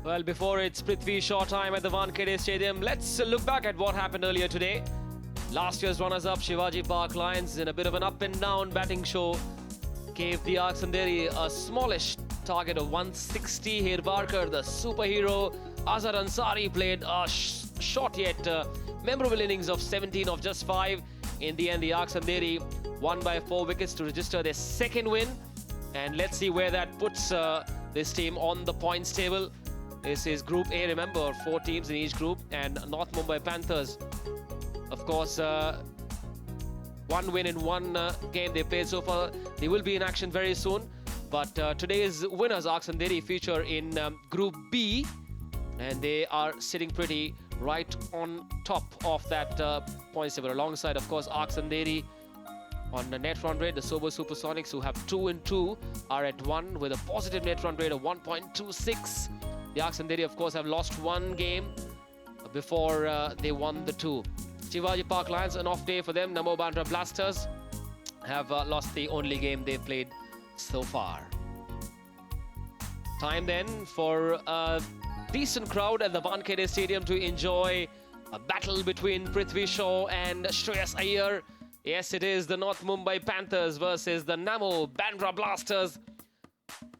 Well, before it's Prithvi Shaw time at the Wankhede Stadium, let's look back at what happened earlier today. Last year's runners-up Shivaji Park Lions, in a bit of an up-and-down batting show, gave the Aksanderi a smallish target of 160. Hirbarkar, the superhero, Azhar Ansari played a short yet memorable innings of 17 of just 5. In the end, the Aksanderi won by 4 wickets to register their second win. And let's see where that puts this team on the points table. This is Group A, remember, 4 teams in each group, and North Mumbai Panthers. Of course, 1 win in 1 game they played so far. They will be in action very soon. But today's winners, Aksanderi, feature in Group B, and they are sitting pretty right on top of that points table. Alongside, of course, Aksanderi on the net run rate. The Sober Supersonics, who have 2 and 2, are at 1 with a positive net run rate of 1.26. The Aksanderi, of course, have lost 1 game before they won the 2. Shivaji Park Lions, an off day for them. Namo Bandra Blasters have lost the only game they played so far. Time then for a decent crowd at the Wankhede Stadium to enjoy a battle between Prithvi Shaw and Shreyas Iyer. Yes, it is the North Mumbai Panthers versus the Namo Bandra Blasters.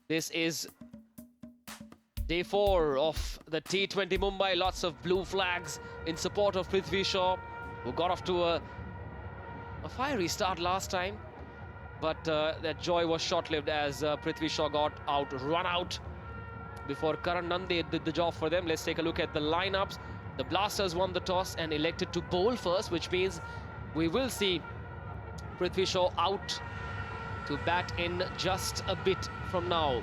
This is Day 4 of the T20 Mumbai. Lots of blue flags in support of Prithvi Shaw, who got off to a fiery start last time. But that joy was short-lived as Prithvi Shaw got run out before Karan Nande did the job for them. Let's take a look at the lineups. The Blasters won the toss and elected to bowl first, which means we will see Prithvi Shaw out to bat in just a bit from now.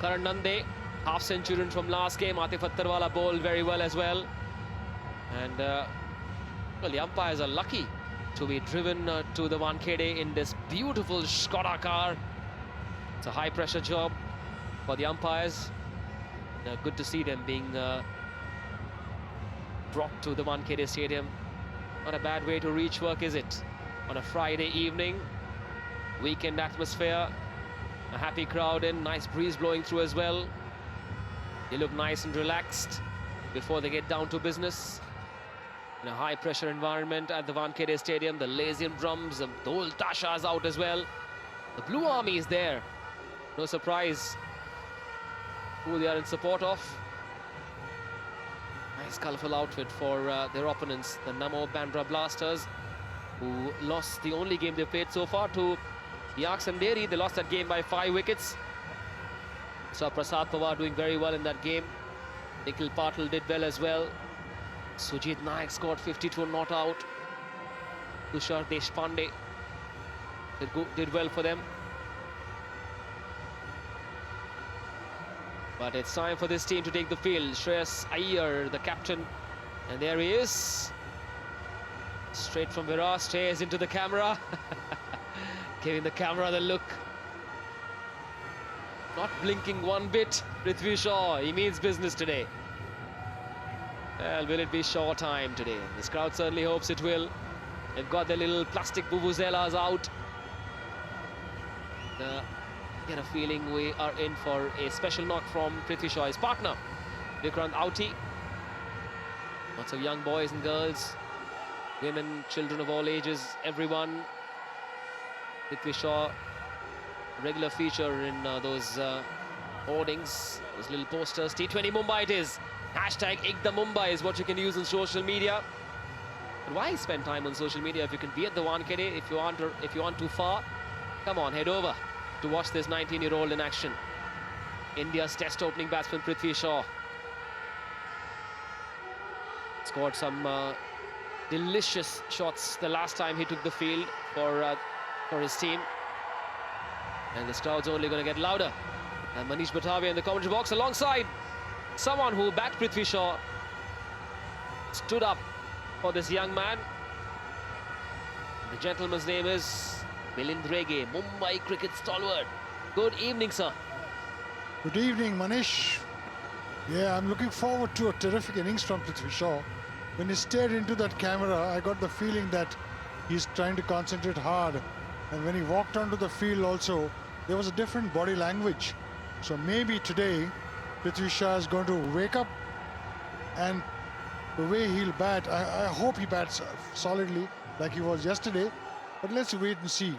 Karan Nande, half-centurion from last game. Atif Attarwala bowled very well as well. And, well, the umpires are lucky to be driven to the Wankhede in this beautiful Skoda car. It's a high-pressure job for the umpires. Good to see them being brought to the Wankhede Stadium. Not a bad way to reach work, is it? On a Friday evening, weekend atmosphere, a happy crowd in, nice breeze blowing through as well. They look nice and relaxed before they get down to business. In a high-pressure environment at the Wankhede Stadium, the Lazian drums, the Dol Tashas out as well. The Blue Army is there. No surprise who they are in support of. Nice colourful outfit for their opponents, the Namo Bandra Blasters, who lost the only game they've played so far to the Aksanderi. They lost that game by 5 wickets. Saw Prasad Pawar doing very well in that game. Nikhil Patil did well as well. Sujit Naik scored 52 not out. Tushar Deshpande did well for them. But it's time for this team to take the field. Shreyas Iyer, the captain, and there he is. Straight from Virat, stares into the camera, giving the camera the look. Not blinking one bit. Prithvi Shaw, he means business today. Well, will it be Shaw time today? This crowd certainly hopes it will. They've got their little plastic vuvuzelas out. Get a feeling we are in for a special knock from Prithvi Shaw, his partner, Vikrant Auti. Lots of young boys and girls, women, children of all ages, everyone. Prithvi Shaw, regular feature in those hoardings, those little posters. T20 Mumbai it is. Hashtag #IGDA is what you can use on social media. But why spend time on social media if you can be at the Wankhede? If you aren't too far, come on, head over to watch this 19-year-old in action. India's test opening batsman Prithvi Shaw scored some delicious shots the last time he took the field for his team. And this crowd's only going to get louder. And Manish Batavia in the commentary box alongside someone who backed Prithvi Shaw, stood up for this young man. The gentleman's name is Milind Rege, Mumbai cricket stalwart. Good evening, sir. Good evening, Manish. Yeah, I'm looking forward to a terrific innings from Prithvi Shaw. When he stared into that camera, I got the feeling that he's trying to concentrate hard. And when he walked onto the field also, there was a different body language. So maybe today Prithvi Shaw is going to wake up, and the way he'll bat, I hope he bats solidly like he was yesterday. But let's wait and see.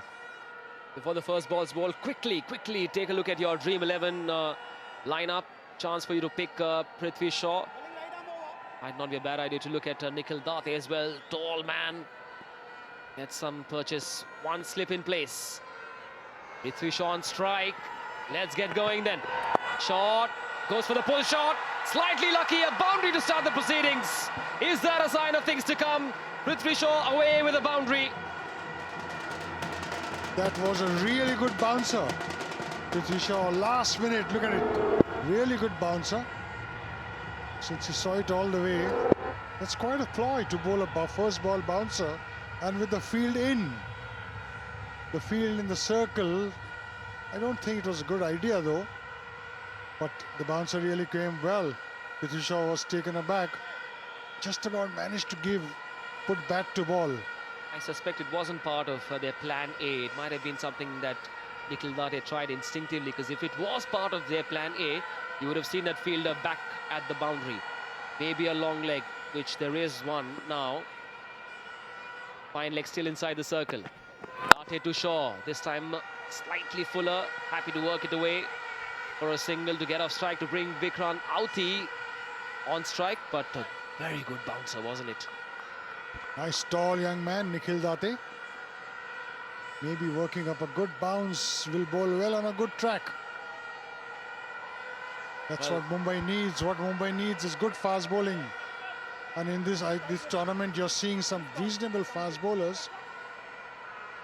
Before the first ball's ball, quickly take a look at your Dream 11 lineup. Chance for you to pick Prithvi Shaw. Might not be a bad idea to look at Nikhil Date as well. Tall man. Get some purchase. One slip in place. Prithvi Shaw on strike. Let's get going then. Shot. Goes for the pull shot. Slightly lucky. A boundary to start the proceedings. Is that a sign of things to come? Prithvi Shaw away with a boundary. That was a really good bouncer. Prithvi Shaw, last minute, look at it. Really good bouncer. Since he saw it all the way, that's quite a ploy to bowl a first ball bouncer, and with the field in. The field in the circle, I don't think it was a good idea though. But the bouncer really came well. Prithvi Shaw was taken aback. Just about managed to put bat to ball. I suspect it wasn't part of their plan A. It might have been something that Nikhil Date tried instinctively, because if it was part of their plan A, you would have seen that fielder back at the boundary. Maybe a long leg, which there is one now. Fine leg still inside the circle. Date to Shaw, this time slightly fuller, happy to work it away for a single to get off strike to bring Vikrant Auti on strike, but a very good bouncer, wasn't it? Nice tall young man, Nikhil Date. Maybe working up a good bounce, will bowl well on a good track. That's what Mumbai needs. What Mumbai needs is good fast bowling. And in this tournament, you're seeing some reasonable fast bowlers.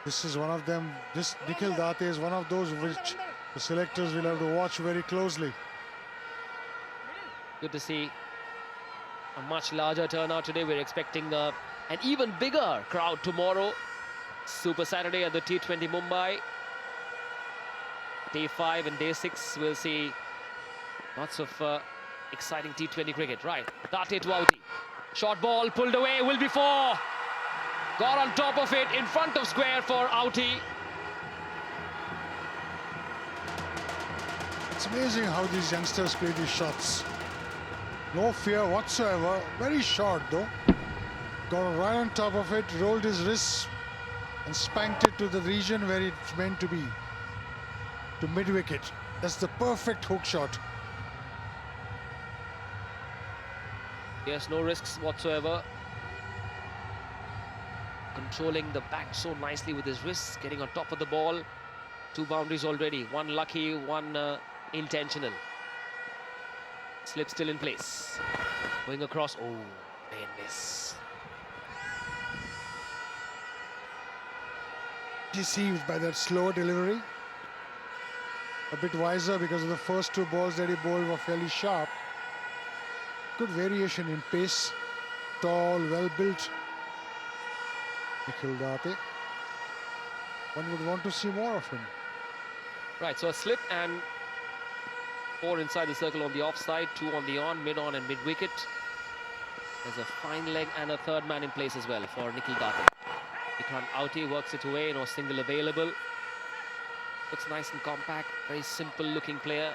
This is one of them. This Nikhil Date is one of those which the selectors will have to watch very closely. Good to see a much larger turnout today. We're expecting an even bigger crowd tomorrow. Super Saturday at the T20 Mumbai. Day 5 and day 6 we'll see lots of exciting T20 cricket. Right, Date to Auti. Short ball pulled away, will be 4. Got on top of it in front of square for Auti. It's amazing how these youngsters play these shots. No fear whatsoever. Very short though. Got right on top of it, rolled his wrists and spanked it to the region where it's meant to be. To mid-wicket. That's the perfect hook shot. Yes, no risks whatsoever. Controlling the back so nicely with his wrists, getting on top of the ball. 2 boundaries already. One lucky, one intentional. Slip still in place. Going across. Oh, man, miss. Deceived by that slow delivery. A bit wiser because of the first 2 balls that he bowled were fairly sharp. Good variation in pace. Tall, well built. Nikhil Date. One would want to see more of him. Right, so a slip and 4 inside the circle on the offside, 2 on the on and mid-wicket. There's a fine leg and a third man in place as well for Nikhil Date. Vikrant Auti works it away, no single available. Looks nice and compact, very simple looking player.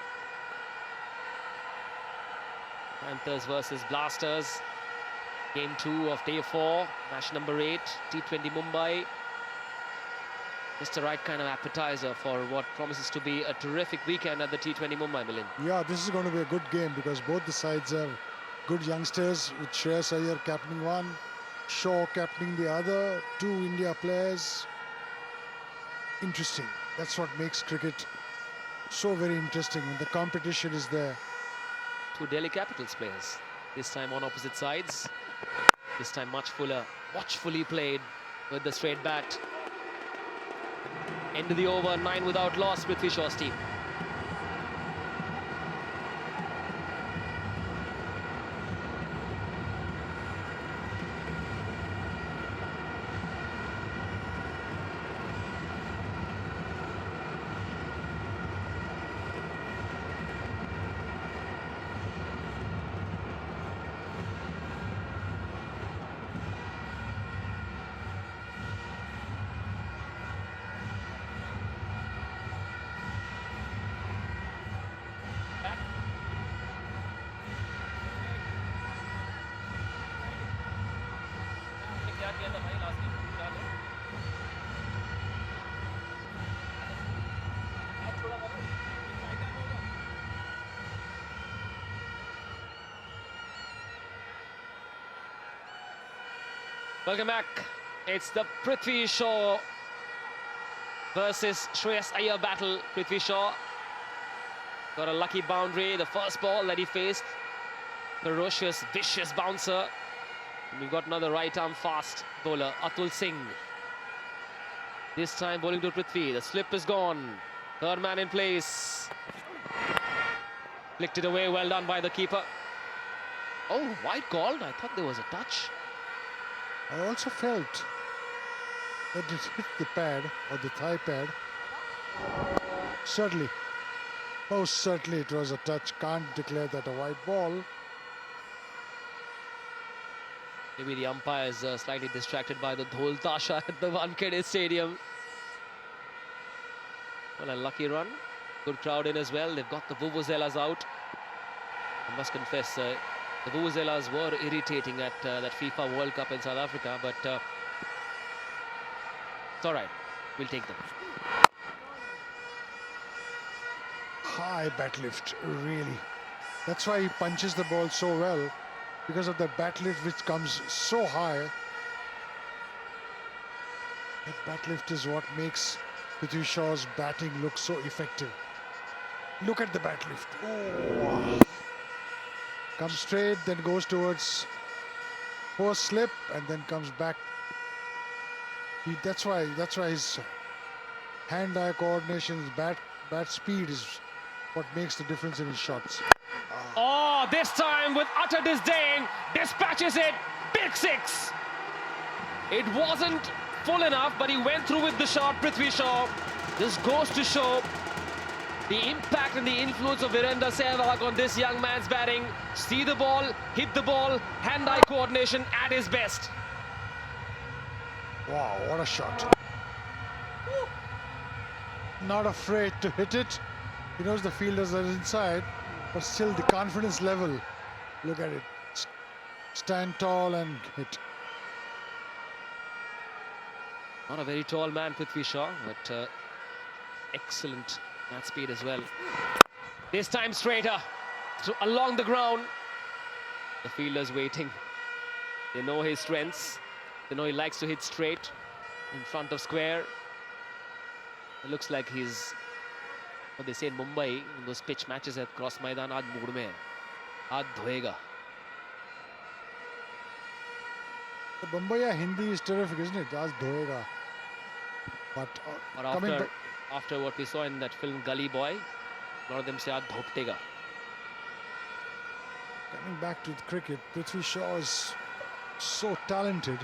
Panthers versus Blasters. Game 2 of day 4, match number 8, T20 Mumbai. Just the right kind of appetizer for what promises to be a terrific weekend at the T20 Mumbai, Milind. Yeah, this is going to be a good game because both the sides have good youngsters, with Shreyas Iyer captaining one, Shaw captaining the other, 2 India players. Interesting. That's what makes cricket so very interesting when the competition is there. 2 Delhi Capitals players, this time on opposite sides. This time much fuller, watchfully played with the straight bat. End of the over, 9 without loss, Prithvi Shaw's team. Welcome back. It's the Prithvi Shaw versus Shreyas Iyer battle. Prithvi Shaw got a lucky boundary. The first ball that he faced, ferocious, vicious bouncer. And we've got another right-arm fast bowler, Atul Singh. This time bowling to Prithvi. The slip is gone. Third man in place. Flicked it away. Well done by the keeper. Oh, wide called. I thought there was a touch. I also felt that it hit the pad or the thigh pad. Certainly, most certainly it was a touch. Can't declare that a wide ball. Maybe the umpire is slightly distracted by the Dhol Tasha at the Wankhede Stadium. Well, a lucky run. Good crowd in as well. They've got the Vuvuzelas out. I must confess, the Vuvuzelas were irritating at that FIFA World Cup in South Africa, but it's all right. We'll take them. High bat lift, really. That's why he punches the ball so well, because of the bat lift which comes so high. That bat lift is what makes Prithvi Shaw's batting look so effective. Look at the bat lift. Oh. Comes straight, then goes towards post slip, and then comes back. That's why his hand-eye coordination, his bat speed is what makes the difference in his shots. Oh, this time with utter disdain, dispatches it. Big six. It wasn't full enough, but he went through with the shot. Prithvi Shaw. This goes to show the impact and the influence of Virender Sehwag on this young man's batting. See the ball, hit the ball, hand-eye coordination at his best. Wow, what a shot. Not afraid to hit it. He knows the fielders are inside, but still the confidence level. Look at it. Stand tall and hit. Not a very tall man, Prithvi Shaw, but excellent bat speed as well. This time straighter, along the ground. The fielders waiting. They know his strengths. They know he likes to hit straight in front of square. It looks like he's, what they say in Mumbai, in those pitch matches at Cross Maidan, aaj mood mein hai. Aaj dhoega. The Bombaya Hindi is terrific, isn't it? Aaj dhoega. But coming back, after what we saw in that film Gully Boy, a lot of them say aaj dhoptega. Coming back to the cricket, Prithvi Shaw is so talented.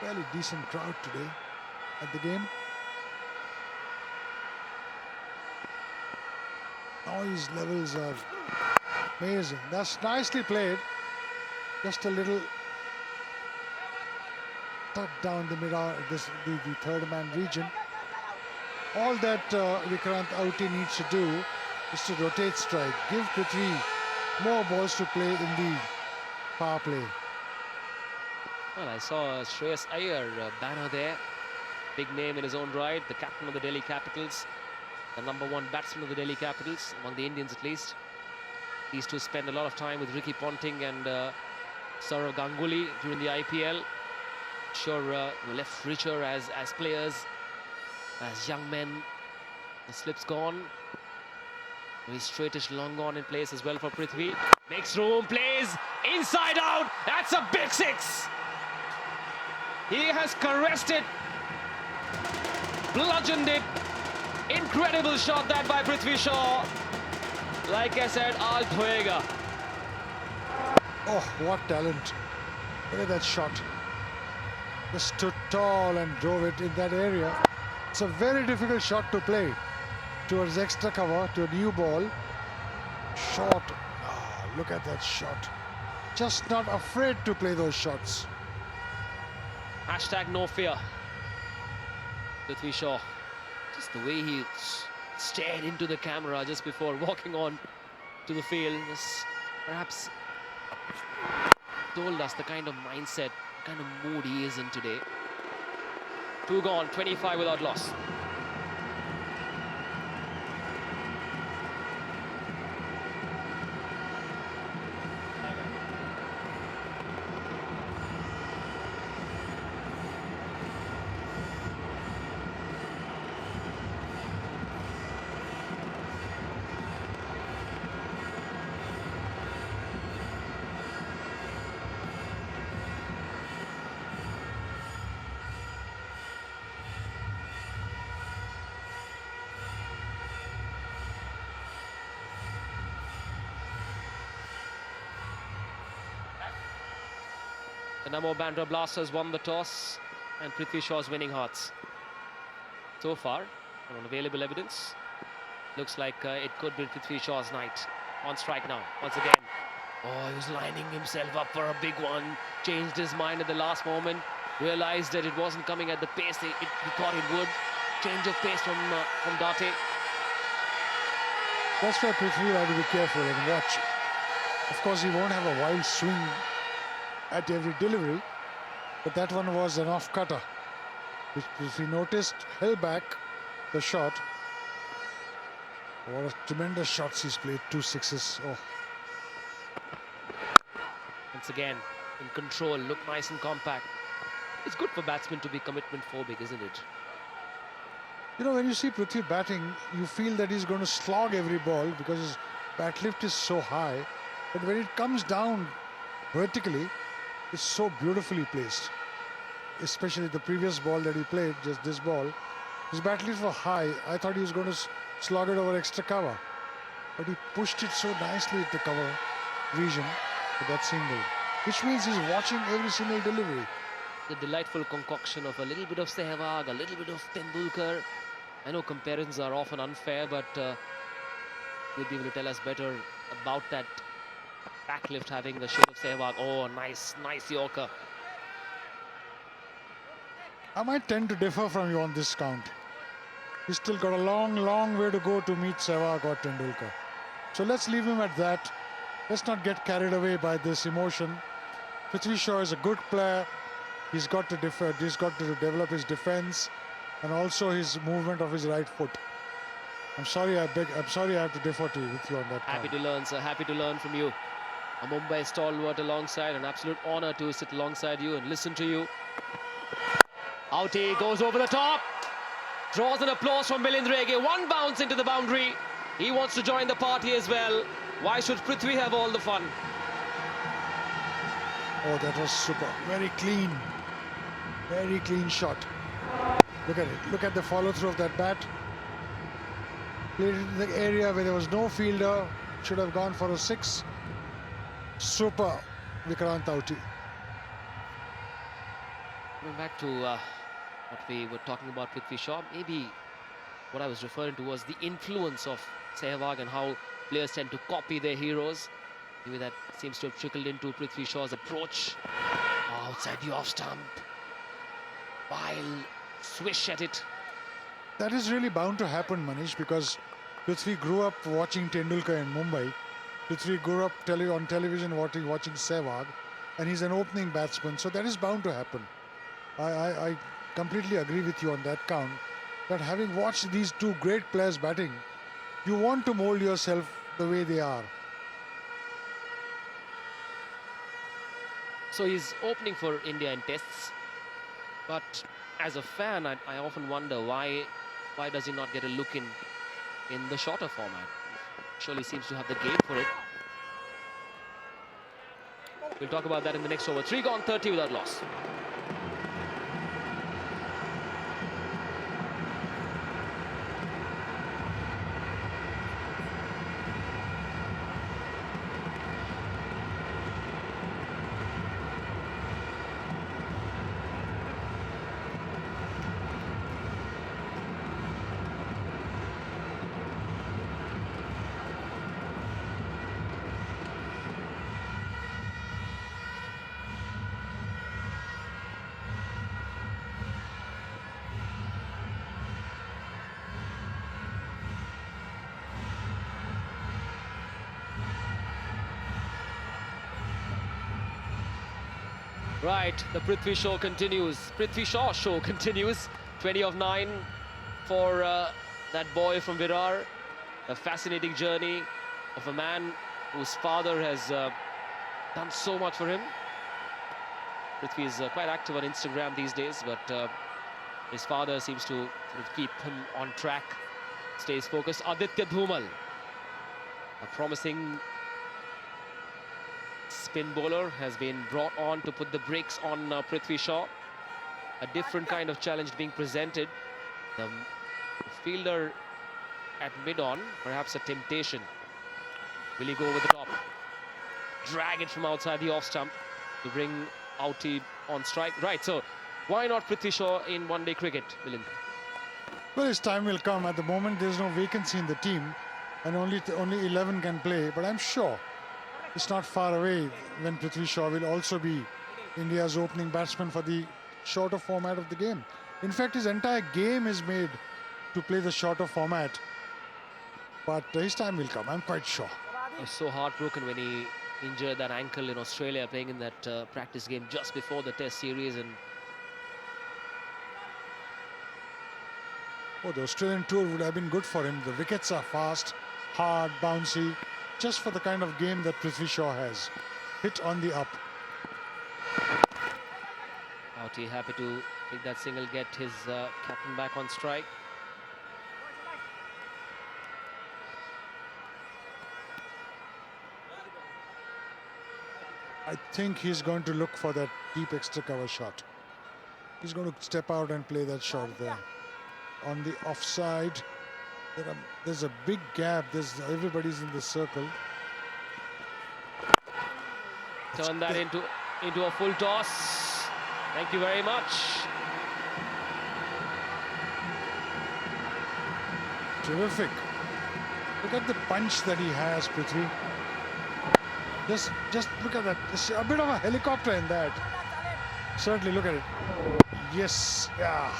Fairly decent crowd today at the game. Noise levels are amazing. That's nicely played. Just a little tuck down the the third man region. All that Vikrant Auti needs to do is to rotate strike. Give Prithvi more balls to play in the power play. Well, I saw Shreyas Iyer banner there. Big name in his own right. The captain of the Delhi Capitals. The #1 batsman of the Delhi Capitals, among the Indians at least. These two spend a lot of time with Ricky Ponting and Saurav Ganguly during the IPL. Sure, were left richer as players, as young men. The slip's gone. Very straightish long on in place as well for Prithvi. Makes room, plays inside out. That's a big six. He has caressed it, bludgeoned it. Incredible shot that by Prithvi Shaw. Like I said, aaj dhoega. Oh, what talent. Look at that shot. Just stood tall and drove it in that area. It's a very difficult shot to play. Towards extra cover, to a new ball. Shot. Oh, look at that shot. Just not afraid to play those shots. #no fear. Prithvi Shaw. Just the way he stared into the camera just before walking on to the field. This perhaps told us the kind of mindset, kind of mood he is in today. 2 gone, 25 without loss. The Namo Bandra Blasters won the toss and Prithvi Shaw's winning hearts. So far, on available evidence, looks like it could be Prithvi Shaw's night. On strike now, once again. Oh, he was lining himself up for a big one. Changed his mind at the last moment. Realized that it wasn't coming at the pace he thought it would. Change of pace from Date. That's where Prithvi will have to be careful and watch. Of course, he won't have a wild swing at every delivery, but that one was an off-cutter, which, if he noticed, held back the shot. What a tremendous shots he's played, 2 sixes. Oh. Once again, in control, look nice and compact. It's good for batsmen to be commitment phobic, isn't it? You know, when you see Prithvi batting, you feel that he's going to slog every ball because his bat lift is so high. But when it comes down vertically, it's so beautifully placed. Especially the previous ball that he played, just this ball, his bat lift was high. I thought he was going to slog it over extra cover. But he pushed it so nicely at the cover region for that single. Which means he's watching every single delivery. The delightful concoction of a little bit of Sehwag, a little bit of Tendulkar. I know comparisons are often unfair, but you'll be able to tell us better about that backlift having the shape of Sehwag. Oh, nice Yorker. I might tend to differ from you on this count. He's still got a long way to go to meet Sehwag or Tendulkar. So let's leave him at that. Let's not get carried away by this emotion. Prithvi Shaw is a good player. He's got to develop his defense and also his movement of his right foot. I'm sorry I have to differ with you on that. Happy to learn, sir. Happy to learn from you. A Mumbai stalwart alongside. An absolute honor to sit alongside you and listen to you. Out he goes over the top. Draws an applause from Milindrege. One bounce into the boundary. He wants to join the party as well. Why should Prithvi have all the fun? Oh, that was super. Very clean shot. Look at it. Look at the follow through of that bat. Played it in the area where there was no fielder. Should have gone for a 6. Super, Vikrant Auti. Going back to what we were talking about Prithvi Shaw, maybe what I was referring to was the influence of Sehwag and how players tend to copy their heroes. Maybe that seems to have trickled into Prithvi Shaw's approach. Outside the off stump. Wild swish at it. That is really bound to happen, Manish, because Prithvi grew up watching Tendulkar in Mumbai. Prithvi grew up on television watching Sehwag, and he's an opening batsman, so that is bound to happen. I completely agree with you on that count, that having watched these two great players batting, you want to mold yourself the way they are. So he's opening for India in tests, but as a fan, I often wonder why does he not get a look in the shorter format? Surely seems to have the game for it. We'll talk about that in the next over. 3 gone, 30 without loss. Right, the Prithvi Shaw continues. Prithvi Shaw show continues. 20 of 9 for that boy from Virar. A fascinating journey of a man whose father has done so much for him. Prithvi is quite active on Instagram these days, but his father seems to sort of keep him on track, stays focused. Aditya Dhumal, a promising spin bowler, has been brought on to put the brakes on Prithvi Shaw. A different kind of challenge being presented. The fielder at mid-on, perhaps a temptation. Will he go over the top? Drag it from outside the off stump to bring Outie on strike. Right, so why not Prithvi Shaw in one-day cricket, Milind? Well, his time will come. At the moment, there's no vacancy in the team, and only 11 can play. But I'm sure it's not far away when Prithvi Shaw will also be India's opening batsman for the shorter format of the game. In fact, his entire game is made to play the shorter format. But his time will come, I'm quite sure. I was so heartbroken when he injured that ankle in Australia, playing in that practice game just before the Test series. And oh, the Australian tour would have been good for him. The wickets are fast, hard, bouncy, just for the kind of game that Prithvi Shaw has. Hit on the up. Outie happy to take that single, get his captain back on strike. I think he's going to look for that deep extra cover shot. He's going to step out and play that shot there. On the offside, there's a big gap. Everybody's in the circle. Turn that into a full toss. Thank you very much. Terrific. Look at the punch that he has, Prithvi. Just look at that. There's a bit of a helicopter in that. Certainly, look at it. Yes. Yeah.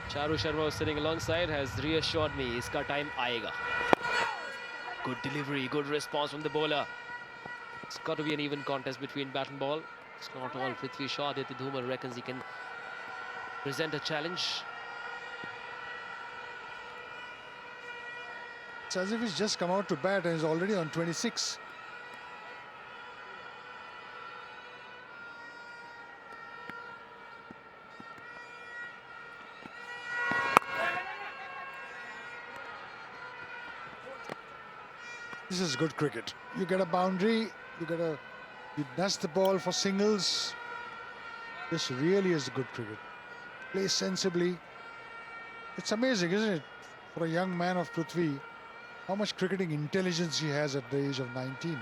Charu Sharma was sitting alongside, has reassured me iska time aayega. Good delivery, good response from the bowler. It's got to be an even contest between bat and ball. It's not all Prithvi Shaw. Aditya Dhumal reckons he can present a challenge. It's as if he's just come out to bat and is already on 26. This is good cricket. You get a boundary, you nest the ball for singles. This really is good cricket. Play sensibly. It's amazing, isn't it, for a young man of Prithvi, how much cricketing intelligence he has at the age of 19.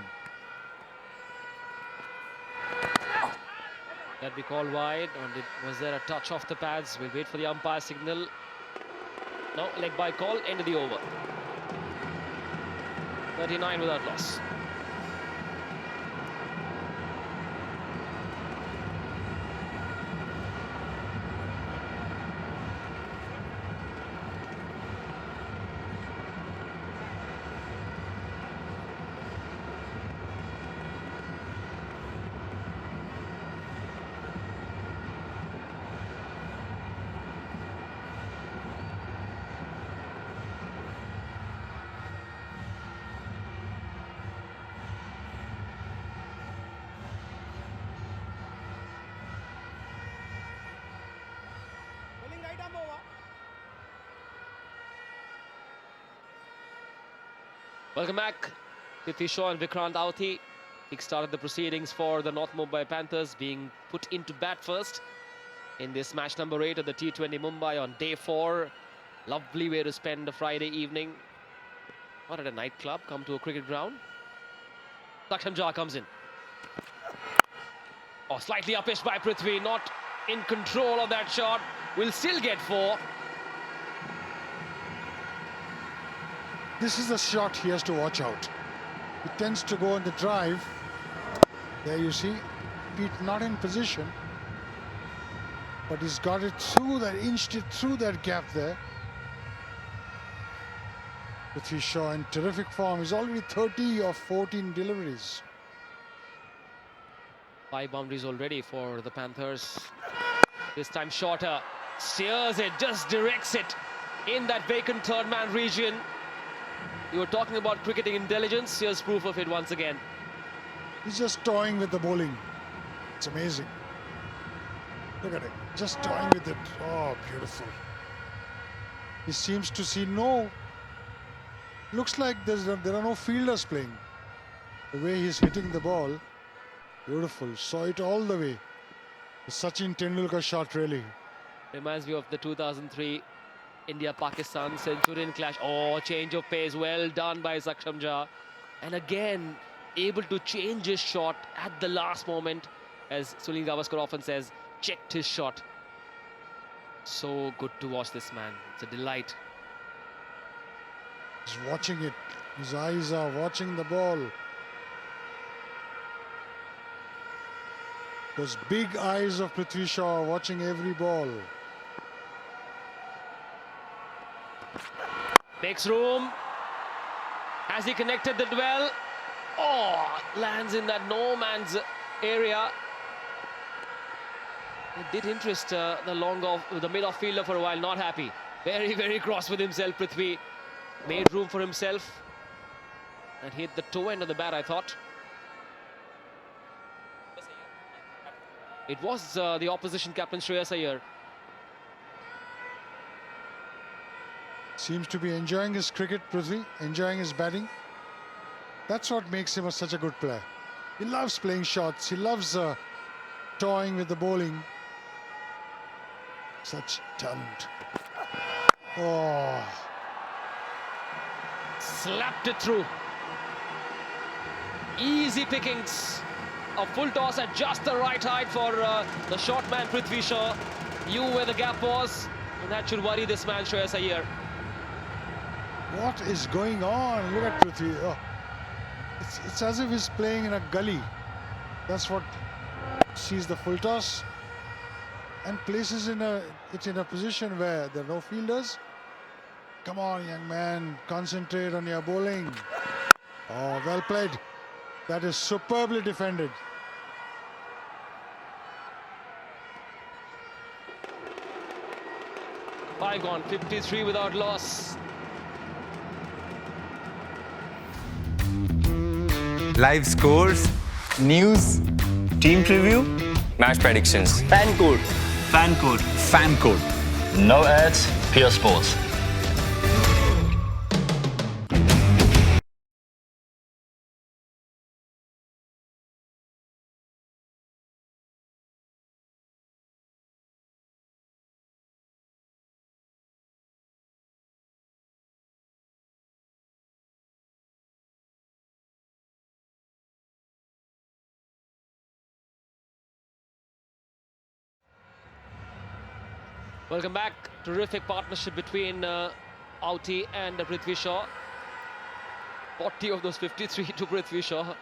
That be called wide, or was there a touch off the pads? We'll wait for the umpire signal. No, leg by call, end of the over. 39 without loss. Welcome back. Prithvi Shaw and Vikrant Outie kick-started the proceedings for the Mumbai Panthers, being put into bat first in this match number 8 of the T20 Mumbai on day 4. Lovely way to spend a Friday evening. Not at a nightclub, come to a cricket ground. Saksham Jha comes in. Oh, slightly uppish by Prithvi, not in control of that shot. Will still get 4. This is the shot he has to watch out. He tends to go on the drive. There you see, Pete not in position, but he's got it through that, inched it through that gap there. Prithvi Shaw in terrific form. He's already 30 of 14 deliveries. 5 boundaries already for the Panthers. This time shorter. Steers it, just directs it in that vacant third man region. You were talking about cricketing intelligence. Here's proof of it once again. He's just toying with the bowling. It's amazing. Look at it, just toying with it. Oh, beautiful. He seems to see looks like there are no fielders playing. The way he's hitting the ball, beautiful. Saw it all the way. The Sachin Tendulkar shot, really. Reminds me of the 2003 India-Pakistan Centurion clash. Oh, change of pace. Well done by Saksham Jha. And again, able to change his shot at the last moment. As Sunil Gavaskar often says, checked his shot. So good to watch this man. It's a delight. He's watching it. His eyes are watching the ball. Those big eyes of Prithvi Shaw watching every ball. Makes room. Has he connected the duel? Oh, lands in that no man's area. It did interest the mid-off fielder for a while. Not happy. Very, very cross with himself, Prithvi. Made room for himself and hit the toe end of the bat, I thought. It was the opposition captain, Shreyas Iyer. Seems to be enjoying his cricket, Prithvi, enjoying his batting. That's what makes him such a good player. He loves playing shots. He loves toying with the bowling. Such talent. Oh. Slapped it through. Easy pickings. A full toss at just the right height for the short man Prithvi Shaw. Knew where the gap was, and that should worry this man Shreyas Iyer. What is going on? Look at Prithvi. Oh. It's as if he's playing in a gully. That's what sees the full toss and places it in a position where there are no fielders. Come on, young man, concentrate on your bowling. Oh, well played. That is superbly defended. Five gone, 53 without loss. Live scores, news, Team preview, Match predictions. fan code. fan code. No ads, pure sports. Welcome back. Terrific partnership between Auti and Prithvi Shaw. 40 of those 53 to Prithvi Shaw.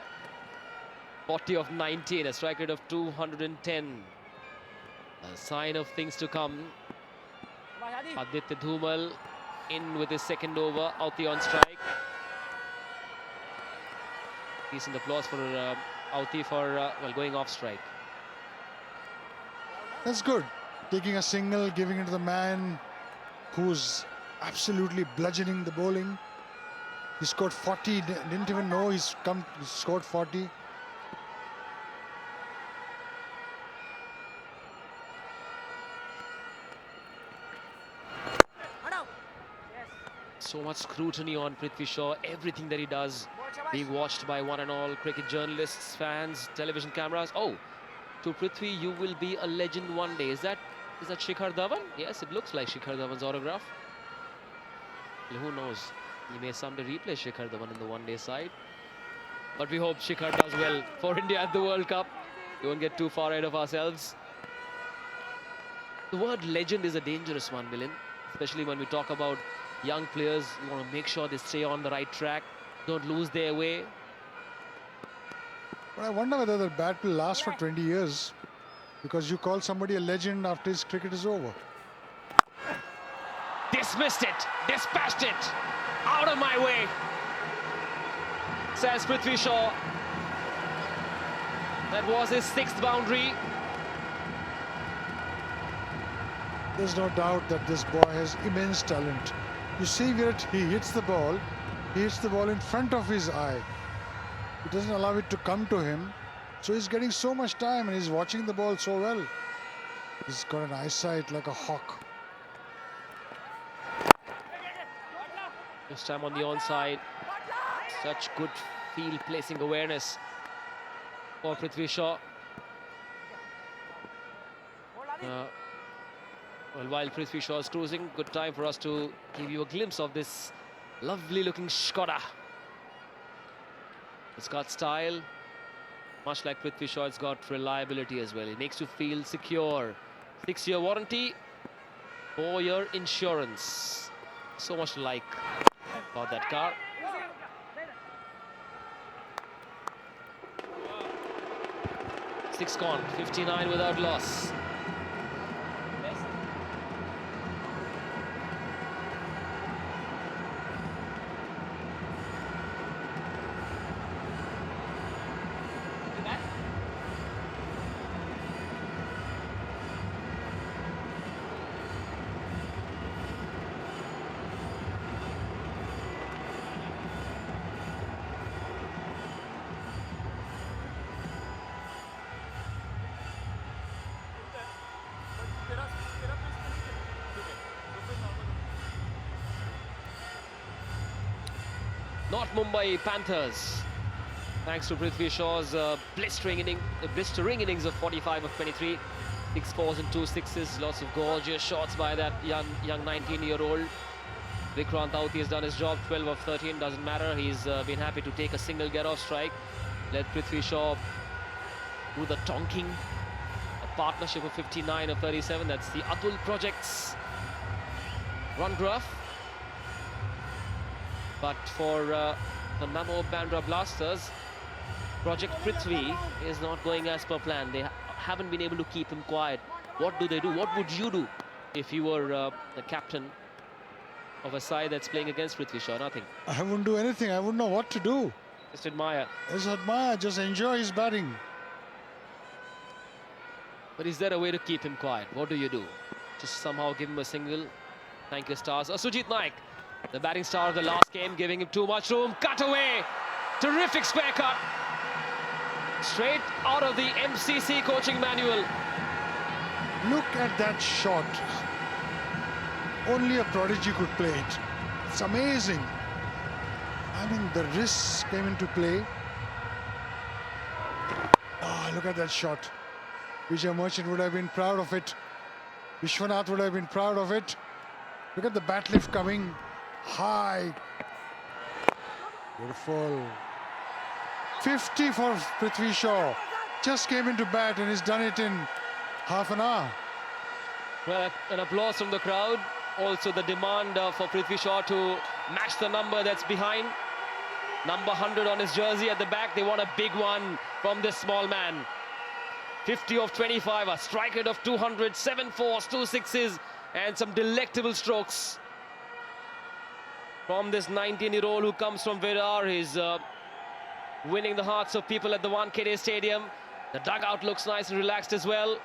40 of 19, a strike rate of 210. A sign of things to come. Aditya Dhumal in with his second over. Auti on strike. Decent applause for Auti for going off strike. That's good. Taking a single, giving it to the man who's absolutely bludgeoning the bowling. He scored 40, didn't even know he scored 40. So much scrutiny on Prithvi Shaw. Everything that he does being watched by one and all cricket journalists, fans, television cameras. Oh, to Prithvi, you will be a legend one day. Is that Shikhar Dhawan? Yes, it looks like Shikhar Dhawan's autograph. Well, who knows? He may someday replace Shikhar Dhawan in the one-day side. But we hope Shikhar does well for India at the World Cup. We won't get too far ahead of ourselves. The word legend is a dangerous one, Milind. Especially when we talk about young players. You want to make sure they stay on the right track, don't lose their way. But I wonder whether the bat will last for 20 years. Because you call somebody a legend after his cricket is over. Dismissed it, dispatched it, out of my way, says Prithvi Shaw. That was his 6th boundary. There's no doubt that this boy has immense talent. You see where he hits the ball in front of his eye. He doesn't allow it to come to him. So he's getting so much time and he's watching the ball so well. He's got an eyesight like a hawk. This time on the onside. Such good field placing awareness for Prithvi Shaw. Well, while Prithvi Shaw is cruising, good time for us to give you a glimpse of this lovely looking Skoda. It's got style. Much like Prithvi Shaw, it's got reliability as well. It makes you feel secure. 6-year warranty, 4-year insurance. So much to like about that car. Six gone, 59 without loss. Not Mumbai Panthers. Thanks to Prithvi Shaw's blistering innings of 45 of 23. 6 fours and 2 sixes. Lots of gorgeous shots by that young 19-year-old. Vikrant Auti has done his job. 12 of 13, doesn't matter. He's been happy to take a single get-off strike. Let Prithvi Shaw do the tonking. A partnership of 59 of 37. That's the Atul Projects run graph. But for the Namo Bandra Blasters, Project Prithvi is not going as per plan. They haven't been able to keep him quiet. What do they do? What would you do if you were the captain of a side that's playing against Prithvi Shaw? Nothing. I wouldn't do anything. I wouldn't know what to do. Just admire. Just admire, just enjoy his batting. But is there a way to keep him quiet? What do you do? Just somehow give him a single? Thank you, stars. Sujit Naik, the batting star of the last game, giving him too much room. Cut away. Terrific square cut. Straight out of the MCC coaching manual. Look at that shot. Only a prodigy could play it. It's amazing. I mean, the wrists came into play. Ah, look at that shot. Vijay Merchant would have been proud of it. Vishwanath would have been proud of it. Look at the bat lift coming high. Beautiful. 50 for Prithvi Shaw. Just came into bat and he's done it in half an hour. Well, an applause from the crowd. Also the demand for Prithvi Shaw to match the number that's behind. Number 100 on his jersey at the back. They want a big one from this small man. 50 of 25, a strike rate of 200, 7 fours, 2 sixes, and some delectable strokes from this 19-year-old who comes from Virar. He's winning the hearts of people at the Wankhede Stadium. The dugout looks nice and relaxed as well.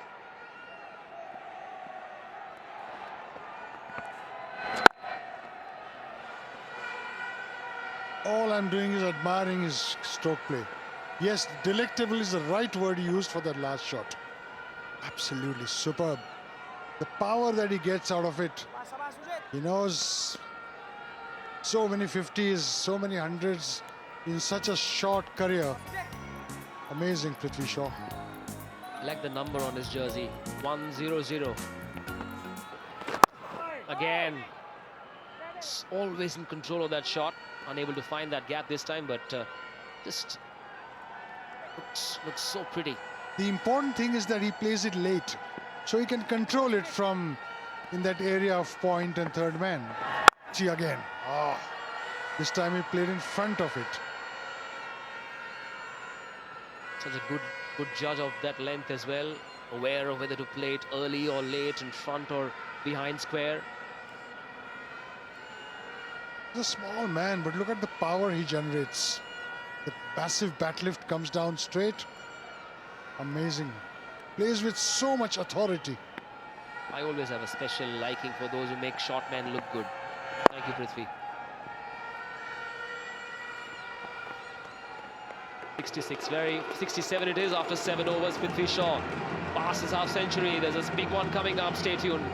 All I'm doing is admiring his stroke play. Yes, delectable is the right word he used for that last shot. Absolutely superb. The power that he gets out of it. He knows so many 50s, so many 100s in such a short career. Amazing, Prithvi Shaw. I like the number on his jersey, 100. Again, it's always in control of that shot. Unable to find that gap this time, but just looks so pretty. The important thing is that he plays it late, so he can control it from in that area of point and third man. See again. Oh, this time he played in front of it. Such a good judge of that length as well. Aware of whether to play it early or late, in front or behind square. He's a small man, but look at the power he generates. The massive bat lift comes down straight. Amazing. Plays with so much authority. I always have a special liking for those who make short men look good. Thank you, Prithvi. 67 it is after 7 overs. Prithvi Shaw passes half century. There's a big one coming up. Stay tuned.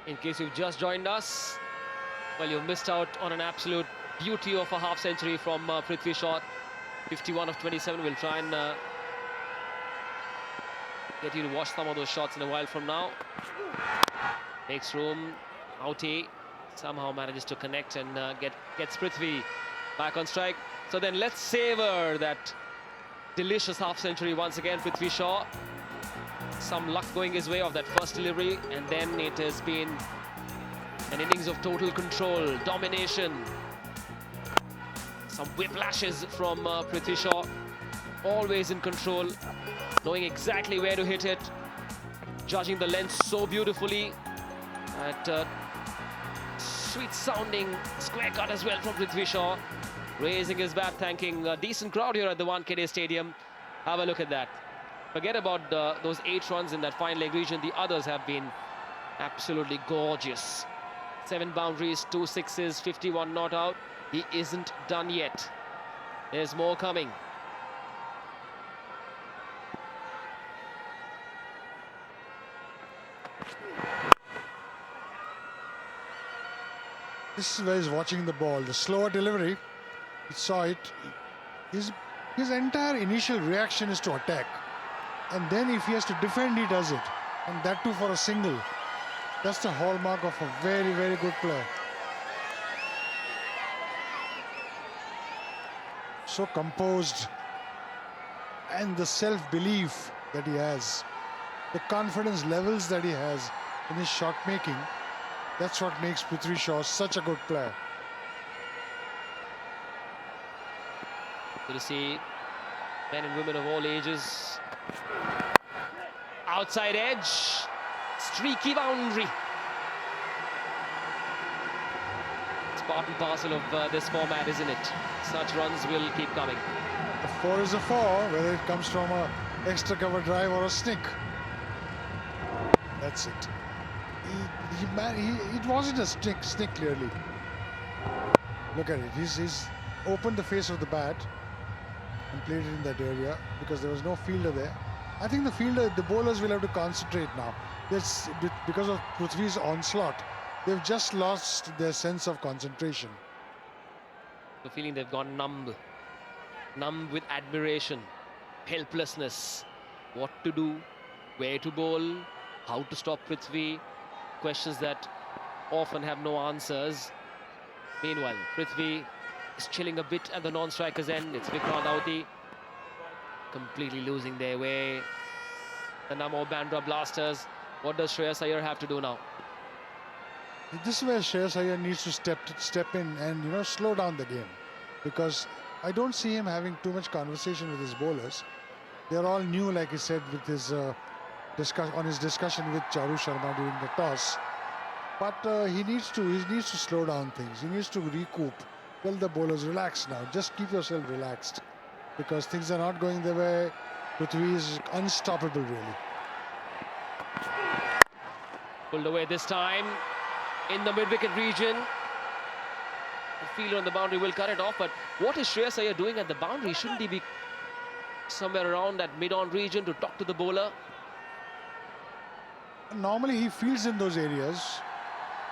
In case you've just joined us, well, you've missed out on an absolute beauty of a half century from Prithvi Shaw. 51 of 27. We'll try and get you to watch some of those shots in a while from now. Makes room. Auti somehow manages to connect and gets Prithvi back on strike. So then let's savor that delicious half century once again. Prithvi Shaw. Some luck going his way of that first delivery, and then it has been an innings of total control, domination. Some whiplashes from Prithvi Shaw, always in control, knowing exactly where to hit it, judging the length so beautifully. That sweet sounding square cut as well from Prithvi Shaw, raising his bat, thanking a decent crowd here at the Wankhede Stadium. Have a look at that. Forget about those 8 runs in that fine leg region. The others have been absolutely gorgeous. 7 boundaries, 2 sixes, 51 not out. He isn't done yet. There's more coming. This is where he's watching the ball. The slower delivery, he saw it. His entire initial reaction is to attack. And then if he has to defend, he does it. And that too for a single. That's the hallmark of a very, very good player. So composed. And the self-belief that he has. The confidence levels that he has in his shot making. That's what makes Prithvi Shaw such a good player. Good to see men and women of all ages. Outside edge, streaky boundary. It's part and parcel of this format, isn't it? Such runs will keep coming. A 4 is a 4, whether it comes from a extra cover drive or a snick. That's it. It wasn't a snick clearly. Look at it. He's opened the face of the bat and played it in that area because there was no fielder there. I think the bowlers will have to concentrate now. That's because of Prithvi's onslaught. They've just lost their sense of concentration. The feeling they've gone numb. Numb with admiration, helplessness. What to do, where to bowl, how to stop Prithvi. Questions that often have no answers. Meanwhile, Prithvi is chilling a bit at the non-striker's end. It's Vikrant Auti completely losing their way. The Namo Bandra Blasters. What does Shreyas Iyer have to do now? This is where Shreyas Iyer needs to step in and slow down the game, because I don't see him having too much conversation with his bowlers. They're all new, like he said, with his discussion with Charu Sharma during the toss. But he needs to slow down things. He needs to recoup. Tell the bowlers, relax now. Just keep yourself relaxed, because things are not going the way. Prithvi is unstoppable, really. Pulled away this time in the mid-wicket region. The fielder on the boundary will cut it off, but what is Shreyas Iyer doing at the boundary? Shouldn't he be somewhere around that mid-on region to talk to the bowler? Normally he fields in those areas.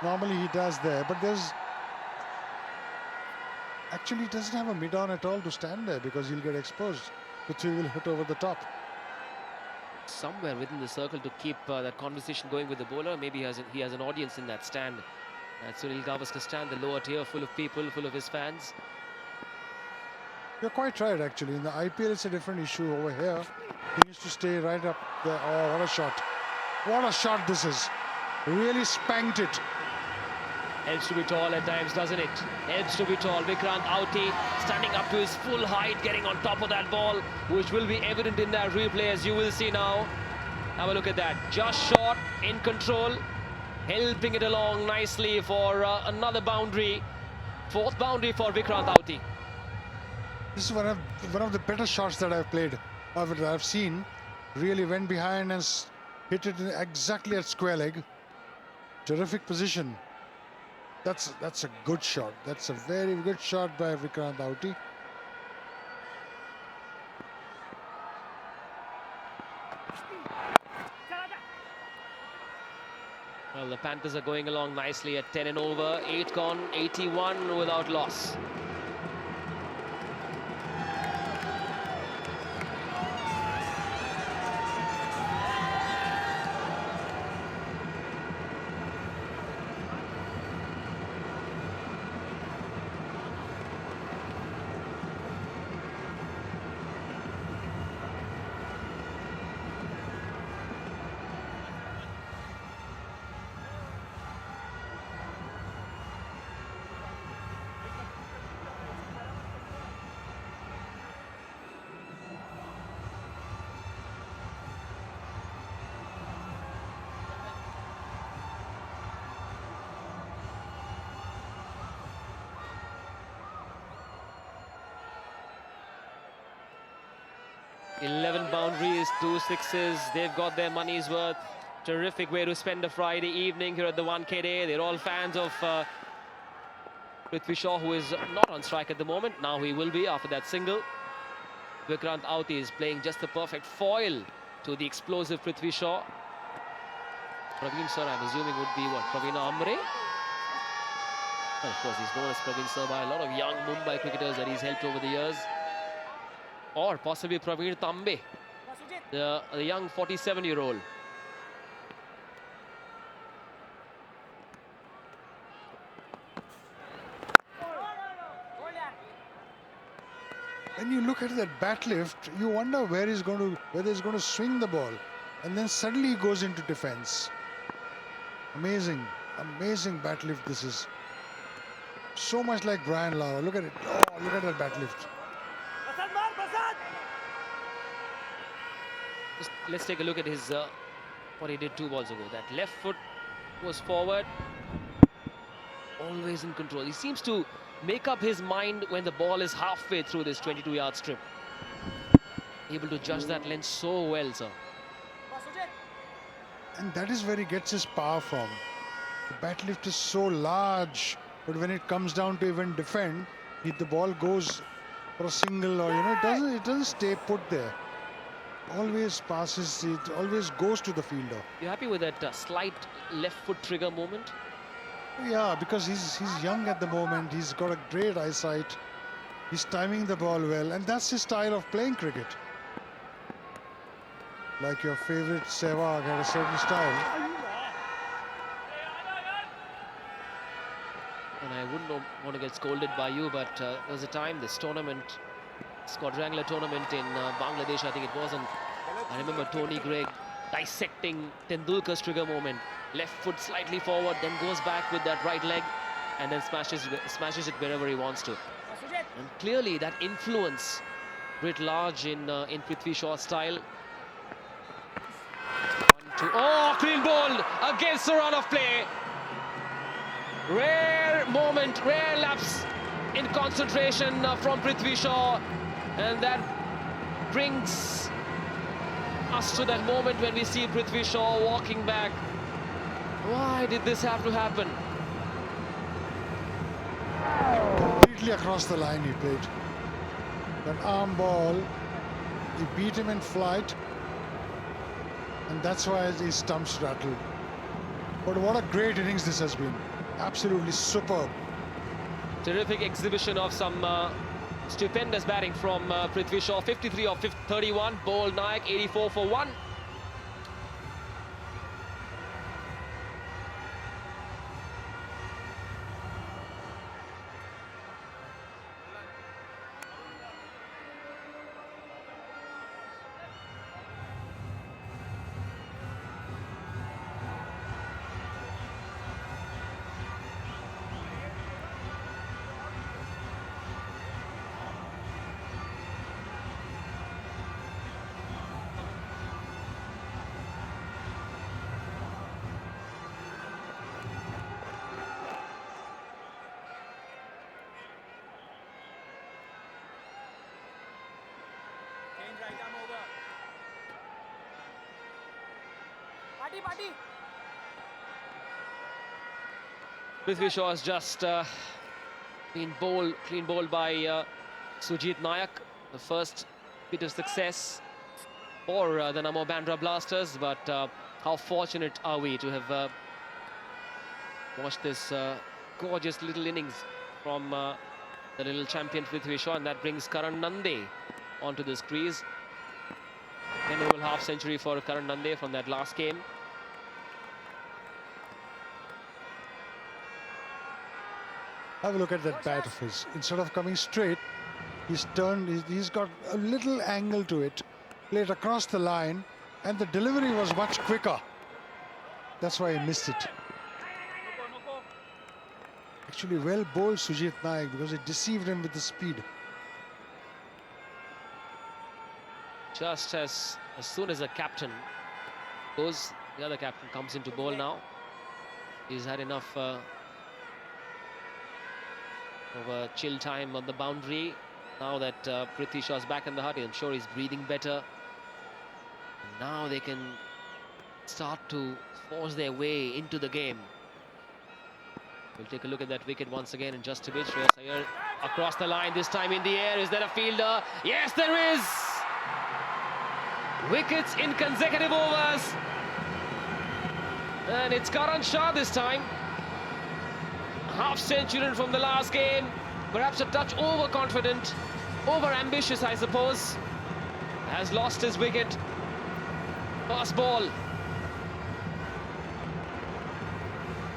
Normally he does there, but actually he doesn't have a mid-on at all to stand there, because he'll get exposed. Prithvi will hit over the top. Somewhere within the circle to keep that conversation going with the bowler. Maybe he has an audience in that stand. That's Sunil Gavaskar stand, the lower tier, full of people, full of his fans. You're quite right, actually. In the IPL, it's a different issue. Over here, he needs to stay right up there. Oh, what a shot. What a shot this is. Really spanked it. Helps to be tall at times, doesn't it? Helps to be tall. Vikrant Auti standing up to his full height, getting on top of that ball, which will be evident in that replay, as you will see now. Have a look at that. Just short, in control, helping it along nicely for another boundary. 4th boundary for Vikrant Auti. This is one of the better shots that I've played, that I've seen. Really went behind and hit it exactly at square leg. Terrific position. That's a good shot. That's a very good shot by Vikrant Auti. Well, the Panthers are going along nicely at 10 and over, 8 gone, 81 without loss. Eleven boundaries, 2 sixes. They've got their money's worth. Terrific way to spend a Friday evening here at the 1K day. They're all fans of Prithvi Shaw, who is not on strike at the moment. Now he will be after that single. Vikrant Auti is playing just the perfect foil to the explosive Prithvi Shaw. Praveen Sir, I'm assuming, would be what? Praveen Amre? Well, of course, he's known as Praveen Sir by a lot of young Mumbai cricketers that he's helped over the years. Or possibly Praveen Tambe, the young 47-year-old. When you look at that bat lift, you wonder whether he's going to swing the ball, and then suddenly he goes into defense. Amazing bat lift this is. So much like Brian Lara. Look at it. Oh, look at that bat lift. Just let's take a look at his what he did 2 balls ago. That left foot was forward, always in control. He seems to make up his mind when the ball is halfway through this 22-yard strip. Able to judge that length so well, sir. And that is where he gets his power from. The bat lift is so large, but when it comes down to even defend, if the ball goes for a single, or it doesn't stay put there. Always passes, it always goes to the fielder. You happy with that slight left foot trigger moment? Yeah, because he's young at the moment. He's got a great eyesight. He's timing the ball well, and that's his style of playing cricket. Like your favorite Sehwag had a certain style. And I wouldn't want to get scolded by you, but there was a time this tournament, quadrangular tournament in Bangladesh, I think it was, and I remember Tony Gregg dissecting Tendulkar's trigger moment. Left foot slightly forward, then goes back with that right leg, and then smashes it wherever he wants to. And clearly that influence writ large in Prithvi Shaw's style. 1, 2, oh, clean ball against the run of play. Rare moment, rare lapse in concentration from Prithvi Shaw, and that brings us to that moment when we see Prithvi Shaw walking back. Why did this have to happen? Completely across the line he played. That arm ball, he beat him in flight, and that's why his stumps rattled. But what a great innings this has been. Absolutely superb. Terrific exhibition of some stupendous batting from Prithvi Shaw. 53 of 31, bowled Nayak, 84 for 1. Prithvi Shaw has just been clean bowled by Sujit Nayak. The first bit of success for the Namo Bandra Blasters, but how fortunate are we to have watched this gorgeous little innings from the little champion Prithvi Shaw, and that brings Karan Nande onto this crease. Memorable half century for Karan Nande from that last game. Have a look at that bat of his. Instead of coming straight, he's turned, he's got a little angle to it, played across the line, and the delivery was much quicker. That's why he missed it. Actually, well bowled Sujit Nayak, because it deceived him with the speed. Just as soon as the captain goes, the other captain comes into bowl now. He's had enough of a chill time on the boundary. Now that Prithvi Shaw's back in the hut, I'm sure he's breathing better. And now they can start to force their way into the game. We'll take a look at that wicket once again in just a bit. Shreyas Iyer across the line, this time in the air. Is there a fielder? Yes, there is! Wickets in consecutive overs. And it's Karan Shah this time. Half century from the last game. Perhaps a touch overconfident, over-ambitious, I suppose. Has lost his wicket. First ball.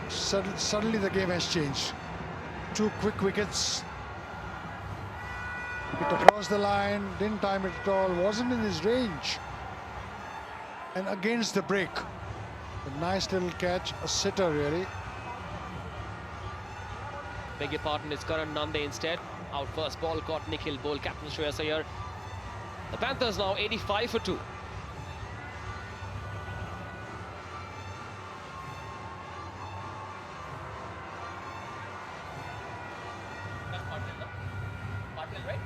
Suddenly the game has changed. Two quick wickets. Hit across the line, didn't time it at all, wasn't in his range. And against the break. A nice little catch, a sitter really. Beg your pardon, it's Karan Nande instead. Out first ball, caught Nikhil, bowl captain Shreyas Iyer. The Panthers now 85 for 2. Right?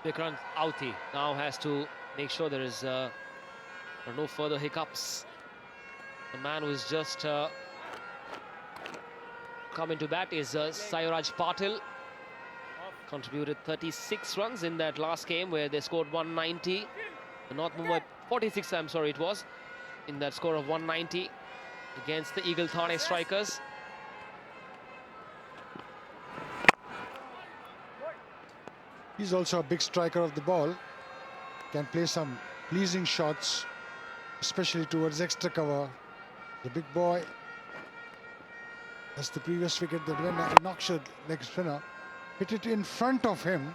Vikrant Auti now has to make sure there are no further hiccups. The man who's just come into bat is Sairaj Patil. Contributed 36 runs in that last game where they scored 190. North Mumbai 46, I'm sorry, it was, in that score of 190 against the Eagle Thane strikers. He's also a big striker of the ball. Can play some pleasing shots, especially towards extra cover. The big boy. That's the previous wicket that when Knoxshire leg spinner hit it in front of him,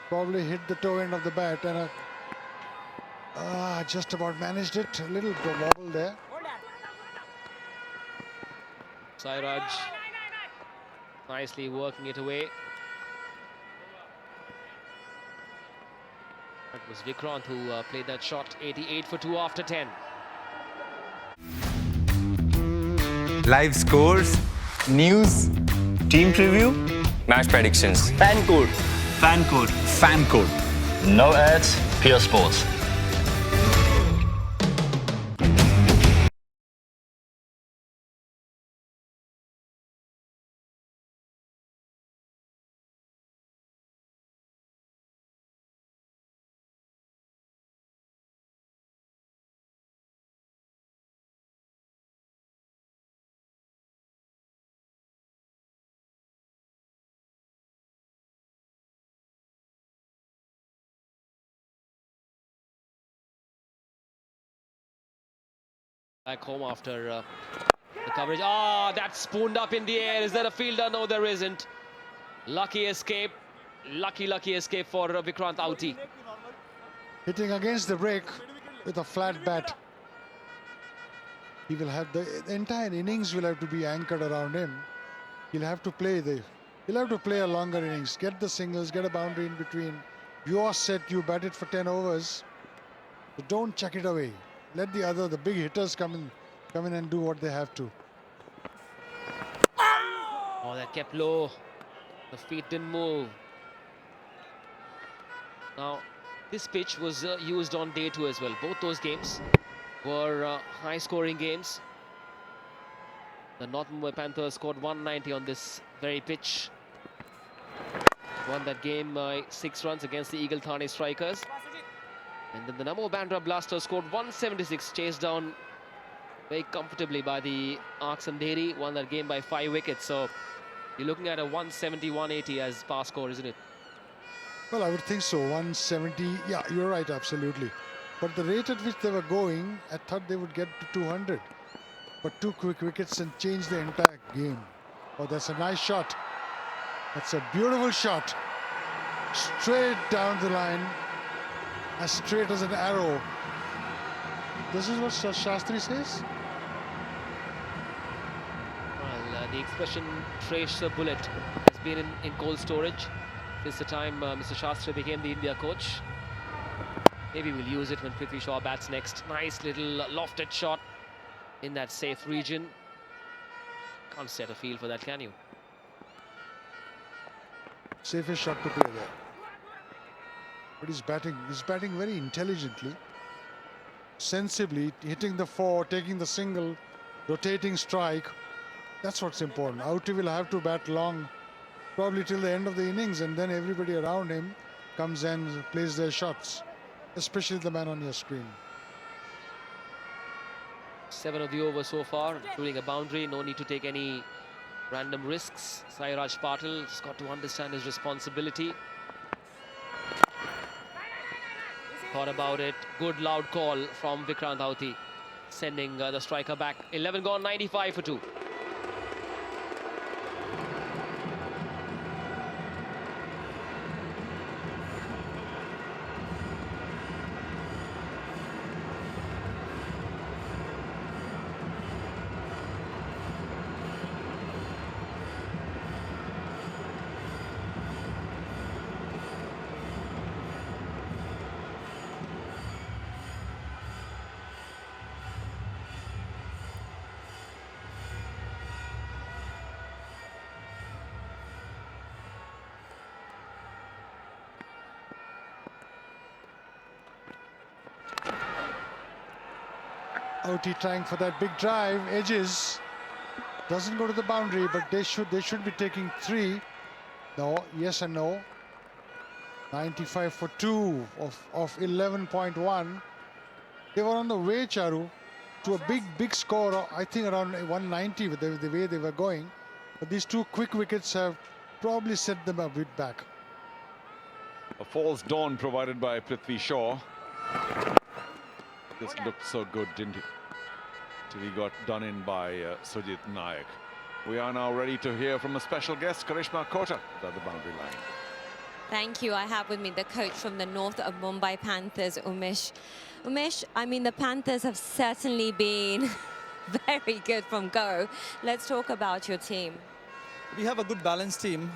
probably hit the toe end of the bat and just about managed it. A little wobble there. Sairaj nicely working it away. It was Vikrant who played that shot. 88 for 2 after 10. Live scores, news, Team preview, match predictions. fan code. Fan code. Fan code. No ads, pure sports. Back home after the coverage. Ah, that's spooned up in the air. Is there a fielder? No, there isn't. Lucky escape. Lucky escape for Vikrant Auti. Hitting against the break with a flat bat. He will have the entire innings will have to be anchored around him. He'll have to play a longer innings, get the singles, get a boundary in between. You are set, you bat it for 10 overs. So don't chuck it away. Let the big hitters come in and do what they have to. Oh, that kept low. The feet didn't move. Now, this pitch was used on day 2 as well. Both those games were high-scoring games. The North Mumbai Panthers scored 190 on this very pitch. Won that game by 6 runs against the Eagle Thane Strikers. And then the Namo Bandra Blasters scored 176, chased down very comfortably by the Arcs Andheri. Won that game by 5 wickets. So you're looking at a 170-180 as par score, isn't it? Well, I would think so. 170. Yeah, you're right, absolutely. But the rate at which they were going, I thought they would get to 200. But 2 quick wickets and change the entire game. Oh, that's a nice shot. That's a beautiful shot. Straight down the line. As straight as an arrow. This is what Shastri says? Well, the expression "trace a bullet" has been in cold storage since the time Mr. Shastri became the India coach. Maybe we'll use it when Prithvi Shaw bats next. Nice little lofted shot in that safe region. Can't set a field for that, can you? Safest shot to play there. But he's batting very intelligently, sensibly, hitting the 4, taking the single, rotating strike. That's what's important. Outie will have to bat long, probably till the end of the innings, and then everybody around him comes and plays their shots, especially the man on your screen. 7 of the over so far, including a boundary. No need to take any random risks. Sairaj Patil has got to understand his responsibility. Thought about it. Good loud call from Vikrant Auti, sending the striker back. 11 gone, 95 for 2. Outie trying for that big drive, edges, doesn't go to the boundary, but they should be taking 3. No, yes and no. 95 for 2 of 11.1. They were on the way, Charu, to a big score. I think around 190 with the way they were going. But these 2 quick wickets have probably set them a bit back. A false dawn provided by Prithvi Shaw. This looked so good, didn't he? Till he got done in by Sujit Nayak. We are now ready to hear from a special guest, Karishma Kota, at the boundary line. Thank you. I have with me the coach from the North of Mumbai Panthers, Umesh. Umesh, I mean, the Panthers have certainly been very good from go. Let's talk about your team. We have a good balanced team.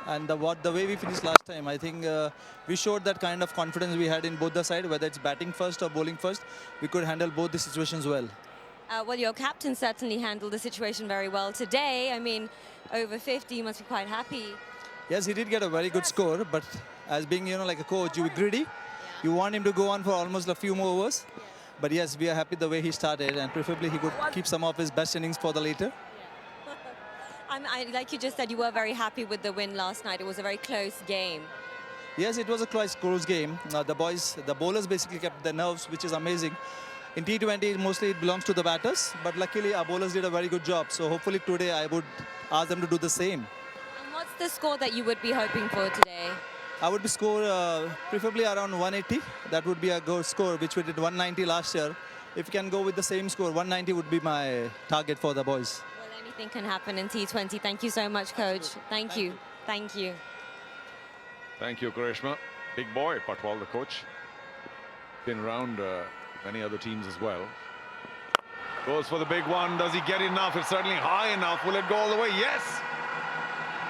And the way we finished last time, I think we showed that kind of confidence we had in both the side, whether it's batting first or bowling first. We could handle both the situations well. Well, your captain certainly handled the situation very well today. I mean, over 50, you must be quite happy. Yes, he did get a very good score, but as being, like a coach, you're greedy. You want him to go on for almost a few more overs. But yes, we are happy the way he started, and preferably he could keep some of his best innings for the later. Like you just said, you were very happy with the win last night. It was a very close game. Yes, it was a close game. The bowlers basically kept their nerves, which is amazing. In T20, mostly it belongs to the batters, but luckily our bowlers did a very good job. So hopefully today I would ask them to do the same. And what's the score that you would be hoping for today? I would be score preferably around 180. That would be a good score, which we did 190 last year. If you can go with the same score, 190 would be my target for the boys. Well, anything can happen in T20. Thank you so much, Coach. Thank you. Thank you. Thank you, Karishma. Big boy, Patwal, the coach. Been around many other teams as well. Goes for the big one. Does he get enough? It's certainly high enough. Will it go all the way? Yes.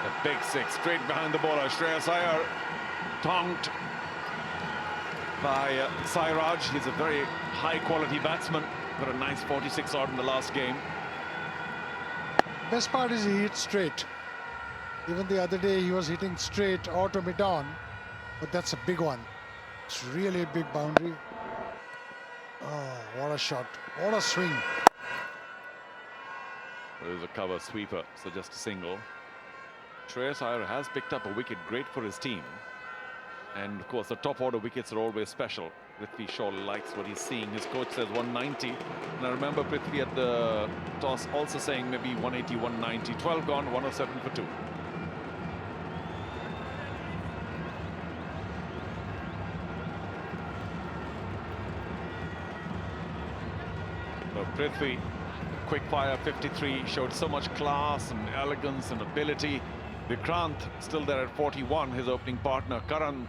A big six straight behind the bowler. Shreyas Iyer tonked by Sairaj. He's a very high-quality batsman. Got a nice 46 odd in the last game. Best part is he hits straight. Even the other day he was hitting straight or to mid-on, but that's a big one. It's really a big boundary. Oh, what a shot. What a swing. There's a cover sweeper, so just a single. Shreyas Iyer has picked up a wicket, great for his team. And of course, the top order wickets are always special. Prithvi Shaw likes what he's seeing. His coach says 190. And I remember Prithvi at the toss also saying maybe 180, 190. 12 gone, 107 for 2. So Prithvi, quick fire 53, showed so much class and elegance and ability. Vikrant still there at 41, his opening partner Karan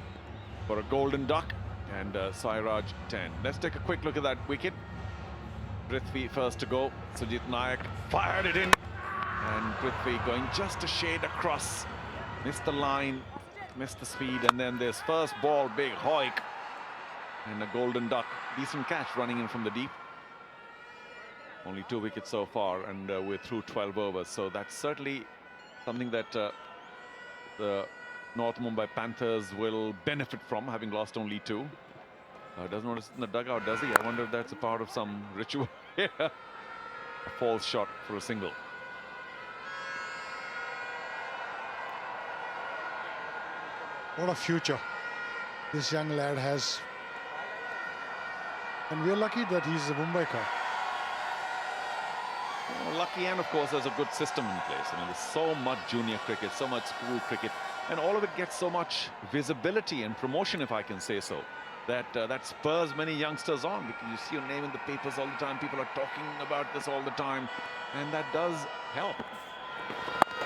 for a golden duck, and Sairaj 10. Let's take a quick look at that wicket. Prithvi first to go. Sujit Nayak fired it in, and Prithvi going just a shade across, missed the line, missed the speed, and then this first ball, big hoik, and a golden duck. Decent catch running in from the deep. Only 2 wickets so far, and we're through 12 overs, so that's certainly something that the North Mumbai Panthers will benefit from, having lost only 2. Doesn't want to sit in the dugout, does he? I wonder if that's a part of some ritual here. A false shot for a single. What a future this young lad has. And we're lucky that he's a Mumbaikar. Well, lucky, and of course there's a good system in place. I mean, there's so much junior cricket, so much school cricket, and all of it gets so much visibility and promotion, if I can say so, that that spurs many youngsters on, because you see your name in the papers all the time. People are talking about this all the time, and that does help.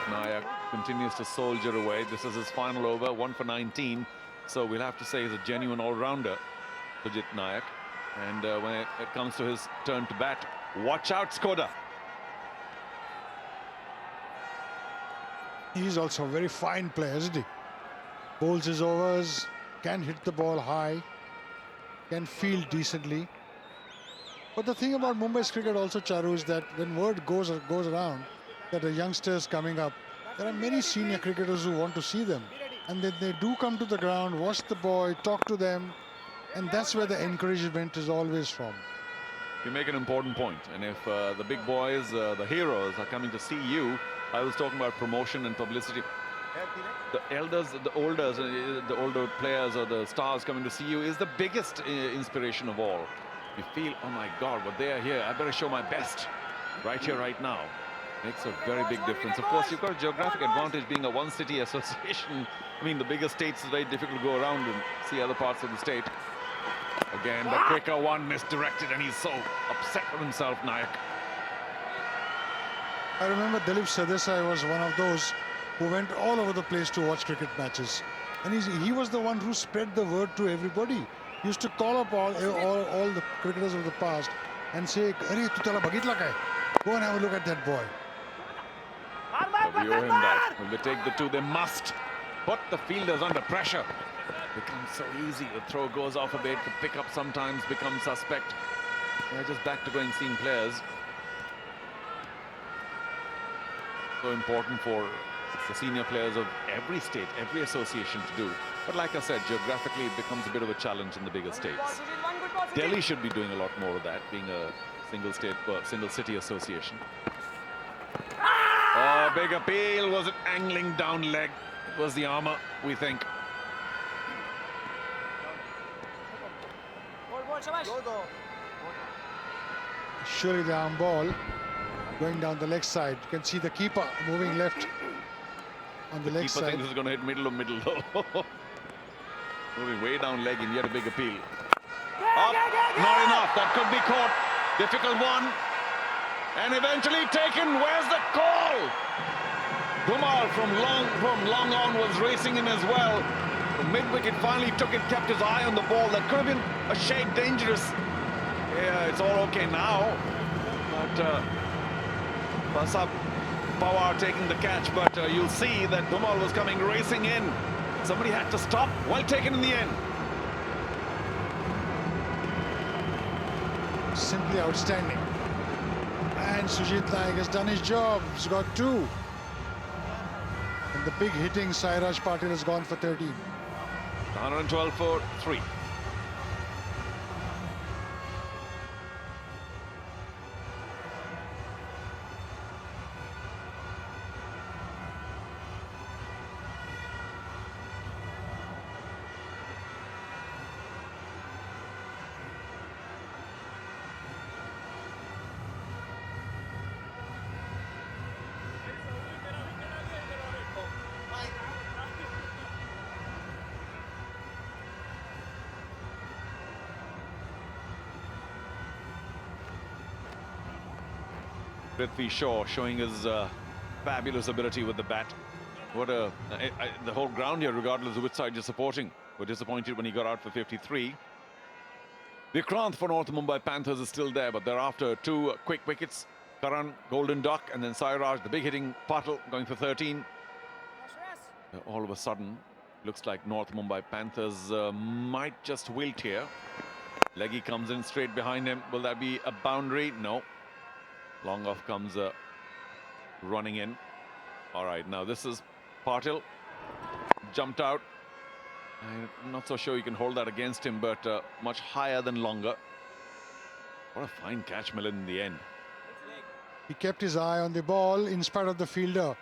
Nayak continues to soldier away. This is his final over, 1 for 19, so we'll have to say he's a genuine all-rounder, Sujit Nayak. And when it comes to his turn to bat, watch out, Skoda. He's also a very fine player, isn't he? Bowls his overs, can hit the ball high, can field decently. But the thing about Mumbai's cricket also, Charu, is that when word goes around that a youngster is coming up, there are many senior cricketers who want to see them. And then they do come to the ground, watch the boy, talk to them, and that's where the encouragement is always from. You make an important point, and if the big boys, the heroes, are coming to see you, I was talking about promotion and publicity. The elders, the older players or the stars coming to see you is the biggest inspiration of all. You feel, oh my God, but they are here. I better show my best right here, right now. Makes a very big difference. Of course, you've got a geographic advantage being a one-city association. I mean, the bigger states is very difficult to go around and see other parts of the state. Again, the quicker one misdirected, and he's so upset with himself, Nayak. I remember Dilip Sardesai was one of those who went all over the place to watch cricket matches. And he was the one who spread the word to everybody. He used to call up all the cricketers of the past and say, "Arey, tu chala bagitla kai? Go and have a look at that boy." We owe him that. When they take the 2, they must put the fielders under pressure. It becomes so easy. The throw goes off a bit. The pickup sometimes becomes suspect. They're just back to going seeing players. So important for the senior players of every state, every association to do. But like I said, geographically it becomes a bit of a challenge in the bigger states. Delhi should be doing a lot more of that, being a single state, single city association. Oh, big appeal. Was it angling down leg? It was the armour, we think. Surely the arm ball going down the leg side. You can see the keeper moving left on the leg Keeper side. thinks it's going to hit middle of middle though. Moving way down leg and yet a big appeal. Up, not enough. That could be caught. Difficult one. And eventually taken. Where's the call? Kumar from long on was racing in as well. The mid-wicket finally took it, kept his eye on the ball. That could have been a shade dangerous. Yeah, it's all okay now. But Basab Pawar taking the catch, but you'll see that Dhumal was coming racing in. Somebody had to stop. Well taken in the end. Simply outstanding. And Sujit Naik has done his job. He's got 2. And the big hitting Sairaj Patil has gone for 13. 112 for 3. Prithvi Shaw showing his fabulous ability with the bat. What a the whole ground here, regardless of which side you're supporting, were disappointed when he got out for 53. Vikrant for North Mumbai Panthers is still there, but thereafter 2 quick wickets. Karan, Golden Duck, and then Sairaj, the big hitting Patil, going for 13. All of a sudden, looks like North Mumbai Panthers might just wilt here. Leggy comes in straight behind him. Will that be a boundary? No. Long off comes running in. All right, now this is Patil. Jumped out. I'm not so sure you can hold that against him, but much higher than longer. What a fine catch, Milan, in the end. He kept his eye on the ball in spite of the fielder.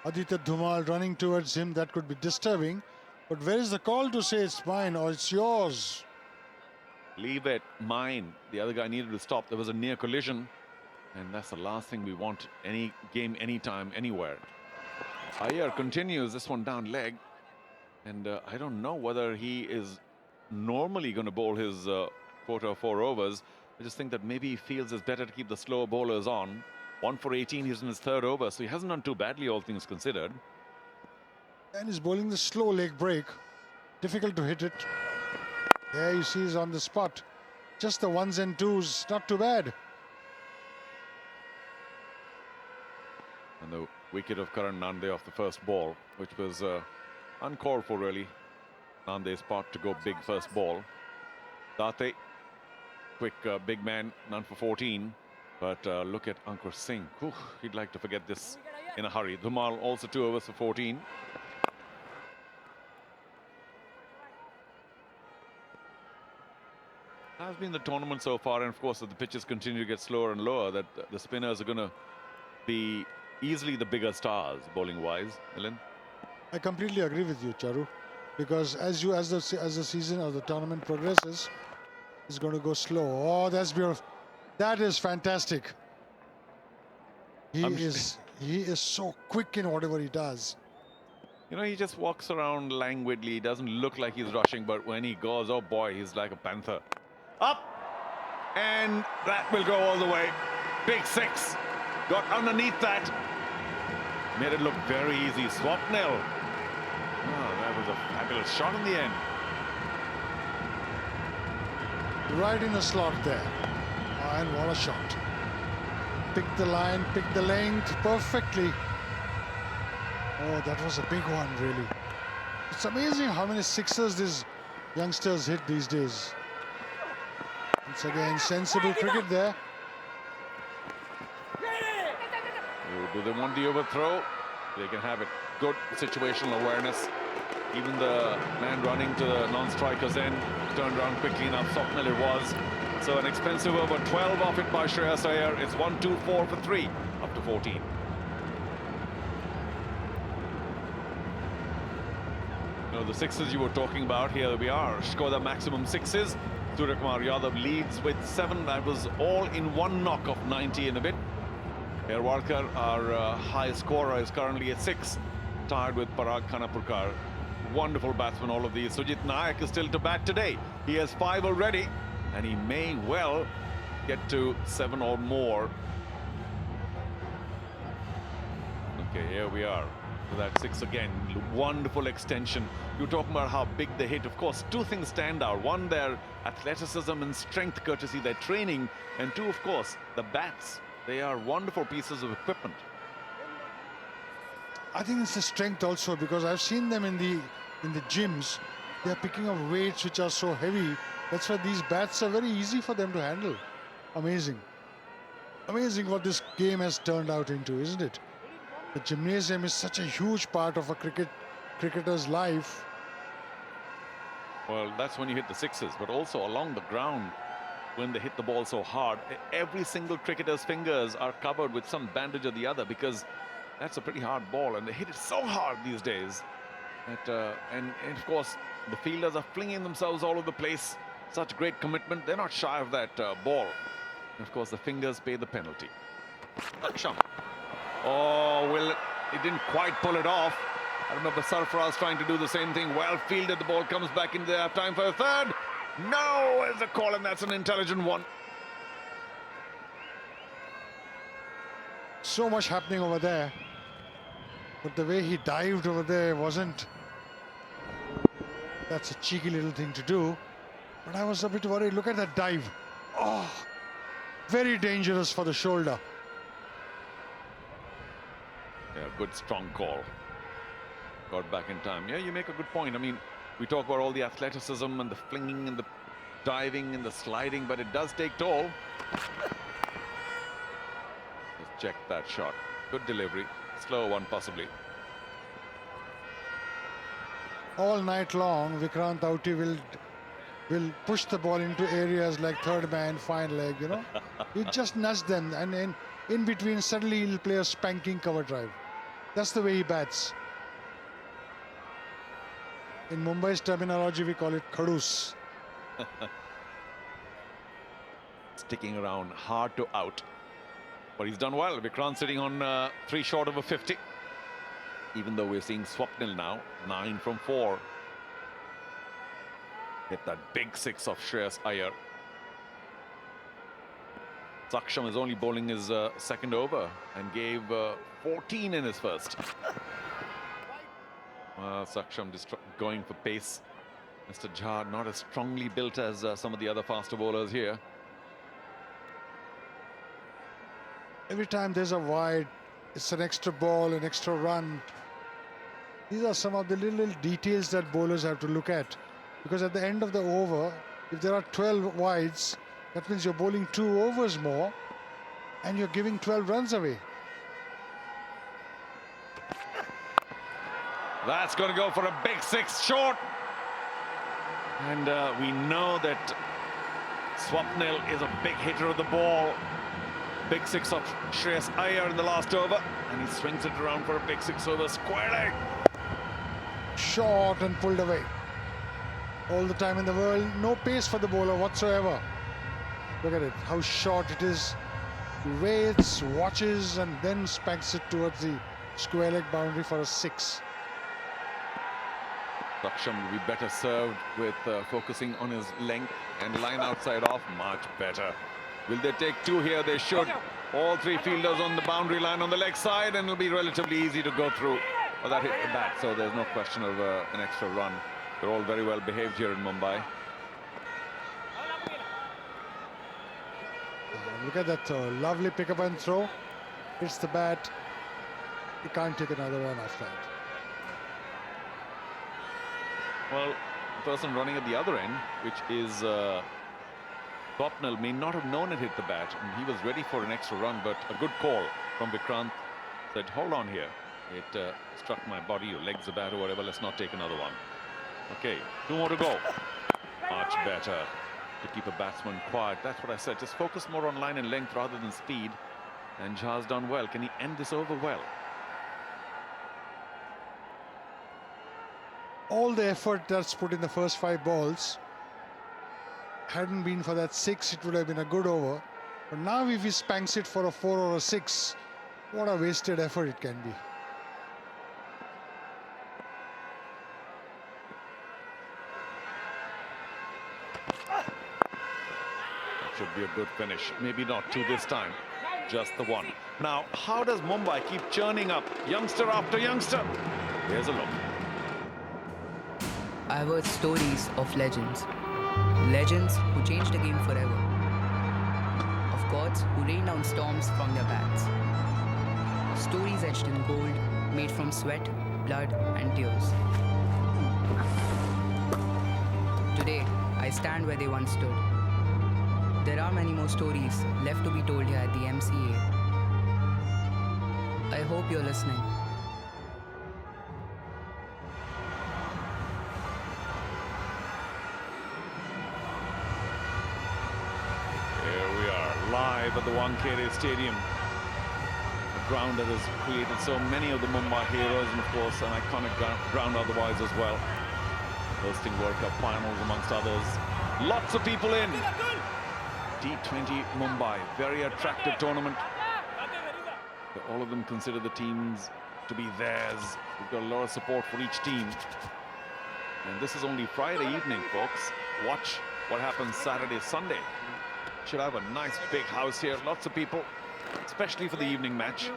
Aditya Dhumal running towards him. That could be disturbing. But where is the call to say it's mine or it's yours? Leave it, mine. The other guy needed to stop. There was a near collision. And that's the last thing we want, any game, anytime, anywhere. Iyer continues this one down leg. And I don't know whether he is normally going to bowl his quota of 4 overs. I just think that maybe he feels it's better to keep the slower bowlers on. 1 for 18, he's in his 3rd over, so he hasn't done too badly, all things considered. And he's bowling the slow leg break. Difficult to hit it. There you see he's on the spot. Just the 1s and 2s, not too bad. And the wicket of Karan Nande off the first ball, which was uncalled for, really. Nande's part to go big first ball. Date, quick big man, none for 14. But look at Ankur Singh. Whew, he'd like to forget this in a hurry. Dhumal also 2 overs for 14. Has been the tournament so far, and of course, if the pitches continue to get slower and lower, that the spinners are going to be easily the bigger stars, bowling-wise. Milan? I completely agree with you, Charu, because as the season or the tournament progresses, it's going to go slow. Oh, that's beautiful. That is fantastic. He is so quick in whatever he does. You know, he just walks around languidly. He doesn't look like he's rushing, but when he goes, oh boy, he's like a panther. Up! And that will go all the way. Big 6. Got underneath that. Made it look very easy. Swapnil. Oh, that was a fabulous shot in the end. Right in the slot there. Oh, and what a shot. Picked the line, picked the length perfectly. Oh, that was a big one, really. It's amazing how many 6ers these youngsters hit these days. Once again, sensible cricket there. Do they want the overthrow? They can have it. Good situational awareness. Even the man running to the non-striker's end turned around quickly enough. Swapnil it was. So an expensive over, 12 off it by Shreyas Iyer. It's 1, 2, 4 for 3 up to 14. You know, the 6s you were talking about, here we are. Score the maximum 6s. Surya Kumar Yadav leads with 7. That was all in one knock of 90 and a bit. Herwarkar, our high scorer, is currently at 6, tied with Parag Khanapurkar. Wonderful batsmen, all of these. Sujit Naik is still to bat today. He has 5 already, and he may well get to 7 or more. Okay, here we are. That 6 again. Wonderful extension. You're talking about how big they hit. Of course, 2 things stand out. 1, their athleticism and strength courtesy, their training. And 2, of course, the bats. They are wonderful pieces of equipment. I think it's the strength also, because I've seen them in the gyms. They're picking up weights which are so heavy. That's why these bats are very easy for them to handle. Amazing. Amazing what this game has turned out into, isn't it? The gymnasium is such a huge part of a cricketer's life. Well, that's when you hit the sixes, but also along the ground when they hit the ball so hard. Every single cricketer's fingers are covered with some bandage or the other, because that's a pretty hard ball, and they hit it so hard these days. That, and of course, the fielders are flinging themselves all over the place. Such great commitment. They're not shy of that ball. And of course, the fingers pay the penalty. Aksham. Oh, well, it didn't quite pull it off. I remember Sarfaraz trying to do the same thing. Well fielded. The ball comes back into the half-time for a third. No, is the call, and that's an intelligent one. So much happening over there. But the way he dived over there wasn't... That's a cheeky little thing to do. But I was a bit worried. Look at that dive. Oh, very dangerous for the shoulder. Yeah, good strong call. Got back in time. Yeah, you make a good point. I mean, we talk about all the athleticism and the flinging and the diving and the sliding, but it does take toll. Just check that shot. Good delivery. Slow one, possibly. All night long, Vikrant Auti will push the ball into areas like third man, fine leg, you know. He just nudge them, and in between, suddenly he'll play a spanking cover drive. That's the way he bats. In Mumbai's terminology, we call it khadus. Sticking around, hard to out. But he's done well. Vikrant sitting on 3 short of a 50. Even though we're seeing Swapnil now, 9 from 4. Hit that big 6 of Shreyas Iyer. Saksham is only bowling his second over and gave 14 in his first. Saksham going for pace. Mr. Jha not as strongly built as some of the other faster bowlers here. Every time there's a wide, it's an extra ball, an extra run. These are some of the little details that bowlers have to look at. Because at the end of the over, if there are 12 wides, that means you're bowling 2 overs more and you're giving 12 runs away. That's going to go for a big 6 short. And we know that Swapnil is a big hitter of the ball. Big 6 of Shreyas Iyer in the last over. And he swings it around for a big 6 over square leg. Short and pulled away. All the time in the world, no pace for the bowler whatsoever. Look at it, how short it is. He waits, watches, and then spanks it towards the square leg boundary for a 6. Saksham will be better served with focusing on his length and line outside off. Much better. Will they take 2 here? They should. All 3 fielders on the boundary line on the leg side, and it'll be relatively easy to go through. Well, that hit the bat, so there's no question of an extra run. They're all very well behaved here in Mumbai. Look at that lovely pick up and throw. Hits the bat. He can't take another run after that. Well, the person running at the other end, which is Swapnil, may not have known it hit the bat, and he was ready for an extra run, but a good call from Vikrant. Said, hold on here. It struck my body, or legs the bat or whatever. Let's not take another one. Okay, 2 more to go. Much better to keep a batsman quiet. That's what I said. Just focus more on line and length rather than speed. And Jha's done well. Can he end this over well? All the effort that's put in the first 5 balls, hadn't been for that 6, it would have been a good over. But now if he spanks it for a 4 or a 6, what a wasted effort it can be. Should be a good finish. Maybe not 2 this time. Just the 1. Now, how does Mumbai keep churning up youngster after youngster? Here's a look. I've heard stories of legends. Legends who changed the game forever. Of gods who rain down storms from their bats. Stories etched in gold, made from sweat, blood, and tears. Today, I stand where they once stood. There are many more stories left to be told here at the MCA. I hope you're listening. Here we are, live at the Wankhede Stadium. A ground that has created so many of the Mumbai heroes, and of course an iconic ground otherwise as well. Hosting World Cup finals amongst others. Lots of people in. T20 Mumbai, very attractive tournament. All of them consider the teams to be theirs. We've got a lot of support for each team. And this is only Friday evening, folks. Watch what happens Saturday, Sunday. Should have a nice big house here. Lots of people, especially for the evening match.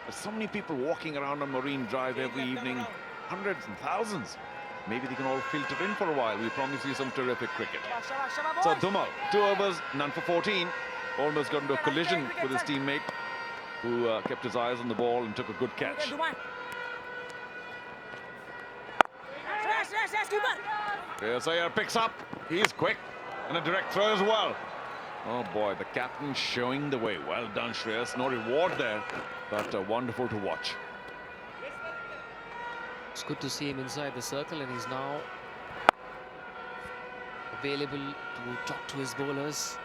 There's so many people walking around on Marine Drive every evening. Hundreds and thousands. Maybe they can all filter in for a while. We promise you some terrific cricket. So Dhumal, 2 overs, none for 14. Almost got into a collision with his teammate, who kept his eyes on the ball and took a good catch. Sayer picks up. He's quick. And a direct throw as well. Oh boy, the captain showing the way. Well done, Shreyas. No reward there, but wonderful to watch. It's good to see him inside the circle, and he's now available to talk to his bowlers,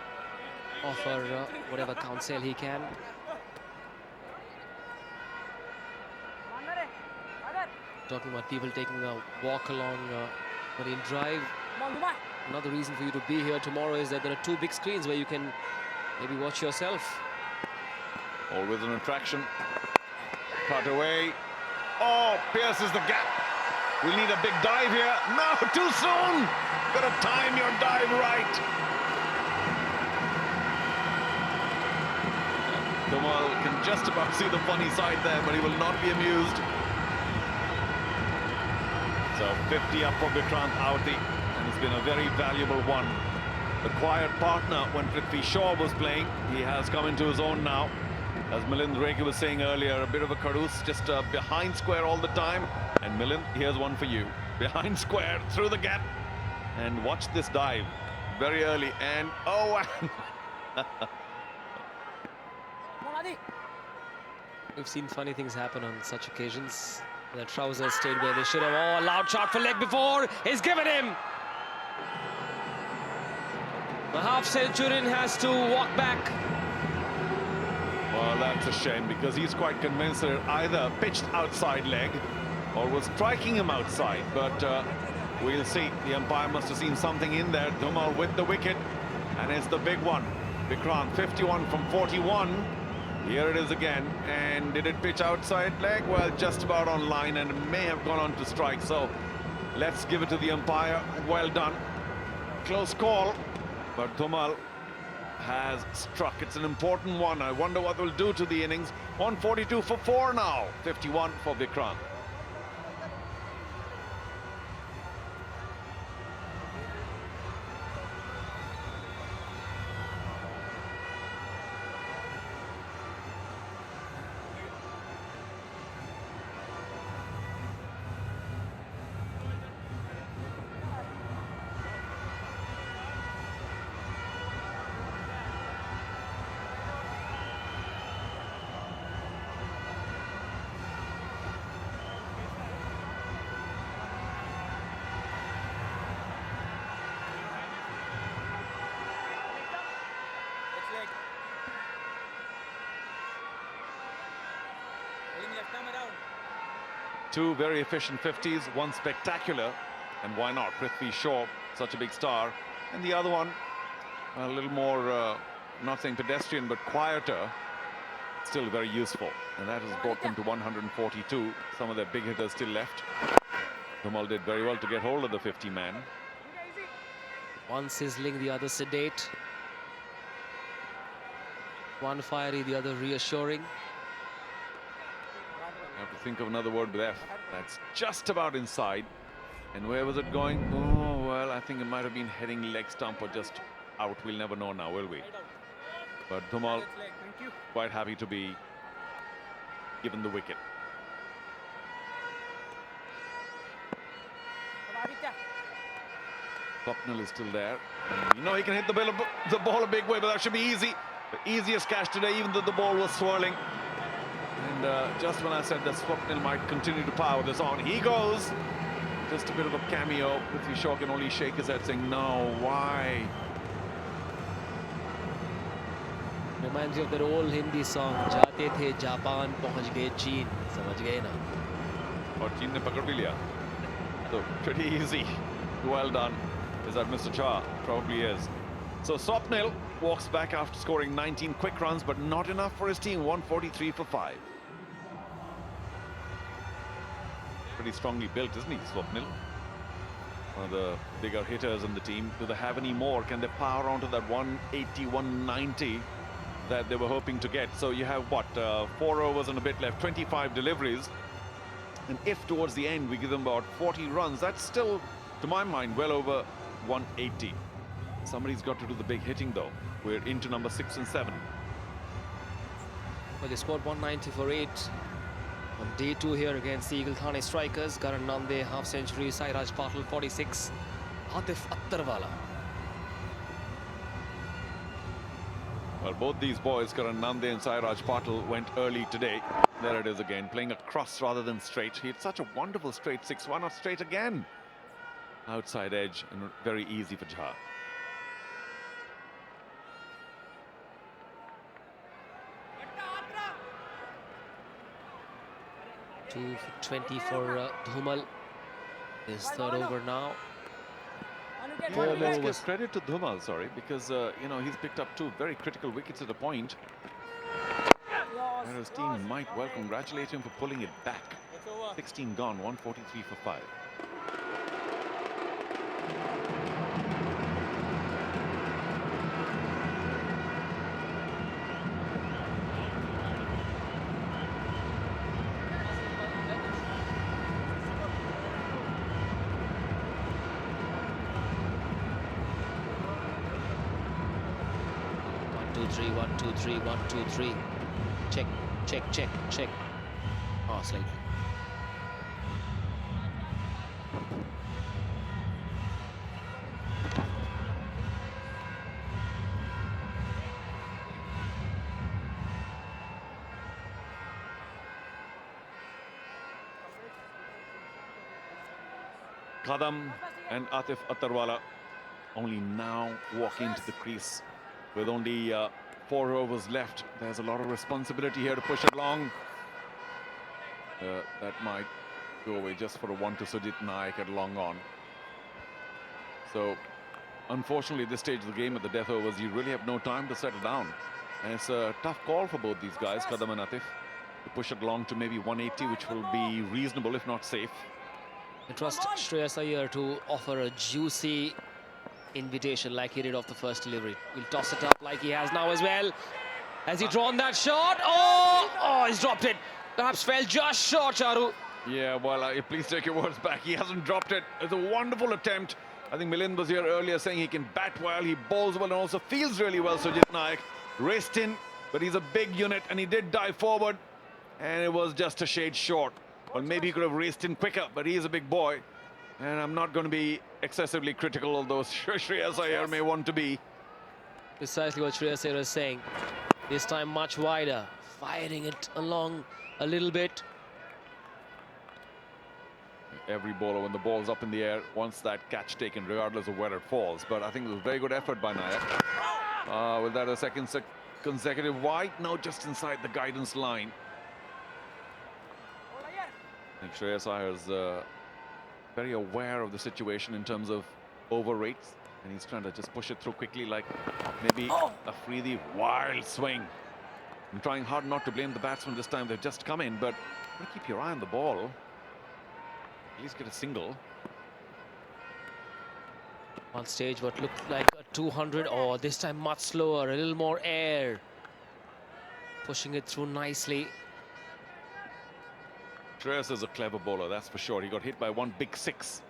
offer whatever counsel he can. Talking about people taking a walk along Marine Drive. Another reason for you to be here tomorrow is that there are 2 big screens where you can maybe watch yourself. Always an attraction. Cut away. Oh, pierces the gap. We'll need a big dive here. No, too soon. Gotta time your dive right. Dhumal can just about see the funny side there, but he will not be amused. So 50 up for Vikrant Avati, and it's been a very valuable one. The quiet partner when Prithvi Shaw was playing, he has come into his own now. As Milind Rekhi was saying earlier, a bit of a carouse, just behind square all the time. And Milind, here's one for you. Behind square, through the gap. And watch this dive very early. And, oh, We've seen funny things happen on such occasions. The trousers stayed where they should have. Oh, a loud shot for leg before. He's given him. The half-centurion has to walk back. Well, that's a shame, because he's quite convinced that it either pitched outside leg or was striking him outside. But we'll see. The umpire must have seen something in there. Dhumal with the wicket, and it's the big one. Vikrant, 51 from 41. Here it is again. And did it pitch outside leg? Well, just about on line, and it may have gone on to strike. So let's give it to the umpire. Well done. Close call, but Dhumal has struck. It's an important one. I wonder what they'll do to the innings. 142 for 4 now. 51 for Vikrant. Two very efficient 50s, one spectacular, and why not? Prithvi Shaw, such a big star, and the other one a little more, not saying pedestrian, but quieter, still very useful, and that has brought them to 142. Some of their big hitters still left. Dhumal did very well to get hold of the 50-man. One sizzling, the other sedate. One fiery, the other reassuring. I have to think of another word with F. That's just about inside. And where was it going? Oh, well, I think it might have been heading leg stump or just out. We'll never know now, will we? But Dhumal quite happy to be given the wicket. Swapnil is still there. You know he can hit the ball a big way, but that should be easy. The easiest catch today, even though the ball was swirling. And just when I said that Swapnil might continue to power this on, he goes. Just a bit of a cameo. Prithvi Shaw can only shake his head saying, no, why? Reminds you of that old Hindi song, Jaate the Japan, pahunch gaye Cheen. Samajh gaye na? Or Cheen ne pakad bhi liya. So pretty easy. Well done. Is that Mr. Shah? Probably is. So Swapnil walks back after scoring 19 quick runs, but not enough for his team. 143 for 5. Pretty strongly built, isn't he, Swapnil? One of the bigger hitters in the team. Do they have any more? Can they power onto that 180, 190 that they were hoping to get? So you have, what, 4 overs and a bit left, 25 deliveries. And if towards the end we give them about 40 runs, that's still, to my mind, well over 180. Somebody's got to do the big hitting, though. We're into number 6 and 7. Well, they scored 190 for 8 on day 2 here against the Eagle Thane strikers. Karan Nande, half century. Sairaj Patil, 46. Atif Attarwala. Well, both these boys, Karan Nande and Sairaj Patil, went early today. There it is again, playing across rather than straight. He had such a wonderful straight 6. Why not straight again? Outside edge and very easy for Jha. Two for 20 for Dhumal. His third over now. Well, let's give credit to Dhumal, sorry, because, you know, he's picked up 2 very critical wickets at a point. And his team might well congratulate him for pulling it back. 16 gone, 143 for 5. One, two, three, 1, 2, 3. Check, check, check, check. Oh, slightly. Kadam and Atif Attarwala only now walk into the crease with only 4 overs left. There's a lot of responsibility here to push it long. That might go away just for a 1 to Sujit Naik at long on. So, unfortunately, at this stage of the game, at the death overs, you really have no time to settle down. And it's a tough call for both these guys, Kadam and Atif, to push it long to maybe 180, which will be reasonable, if not safe. I trust Shreyas Iyer to offer a juicy invitation like he did off the first delivery. We'll toss it up like he has now as well. Has he drawn that shot? Oh, he's dropped it. Perhaps fell just short, Charu. Yeah, well, please take your words back. He hasn't dropped it. It's a wonderful attempt. I think Milind was here earlier saying he can bat well, he bowls well, and also feels really well, Sujit Naik. Raced in, but he's a big unit, and he did dive forward, and it was just a shade short. Well, maybe he could have raced in quicker, but he is a big boy. And I'm not going to be excessively critical, although Shreyas Iyer may want to be. Precisely what Shreyas Iyer is saying. This time much wider, firing it along a little bit. Every bowler, when the ball's up in the air, wants that catch taken, regardless of where it falls. But I think it was a very good effort by Nayak. Was that a second consecutive wide? No, just inside the guidance line. And Shreyas Iyer's very aware of the situation in terms of over rates, and he's trying to just push it through quickly, like maybe a Afridi wild swing. I'm trying hard not to blame the batsman this time. They've just come in, but keep your eye on the ball. At least get a single. One stage what looked like a 200, or this time much slower, a little more air. Pushing it through nicely. Shreyas is a clever bowler, that's for sure. He got hit by 1 big 6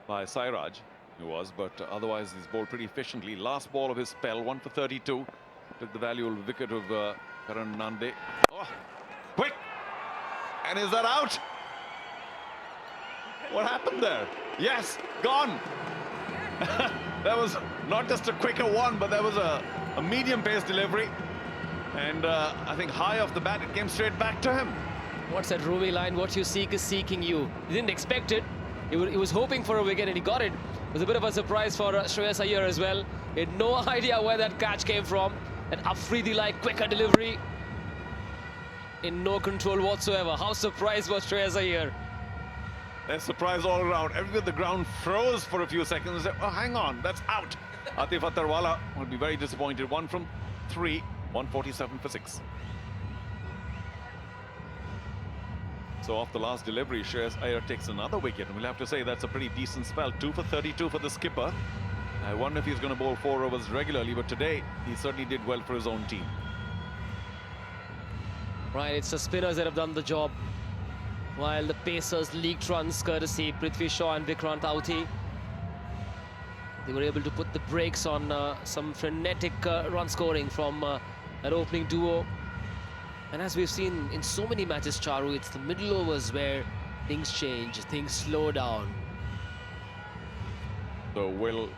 by Sairaj, he was, but otherwise he's bowled pretty efficiently. Last ball of his spell, 1 for 32. took the valuable wicket of Karan Nande. Oh, quick! And is that out? What happened there? Yes, gone. That was not just a quicker one, but there was a medium-paced delivery. And I think high off the bat, it came straight back to him. What's that Rumi line? What you seek is seeking you. He didn't expect it. He was hoping for a wicket and he got it. It was a bit of a surprise for Shreyas Iyer as well. He had no idea where that catch came from. An Afridi-like quicker delivery. In no control whatsoever. How surprised was Shreyas Iyer? There's surprise all around. Everybody at the ground froze for a few seconds and said, oh, hang on, that's out. Atif Attarwala would be very disappointed. 1 from 3, 147 for 6. So off the last delivery, Shreyas Iyer takes another wicket. And we'll have to say that's a pretty decent spell. 2 for 32 for the skipper. I wonder if he's going to bowl 4 overs regularly, but today he certainly did well for his own team. Right, it's the spinners that have done the job, while the Pacers leaked runs courtesy Prithvi Shaw and Vikrant Auti. They were able to put the brakes on some frenetic run scoring from that opening duo. And as we've seen in so many matches, Charu, it's the middle overs where things change, things slow down. So will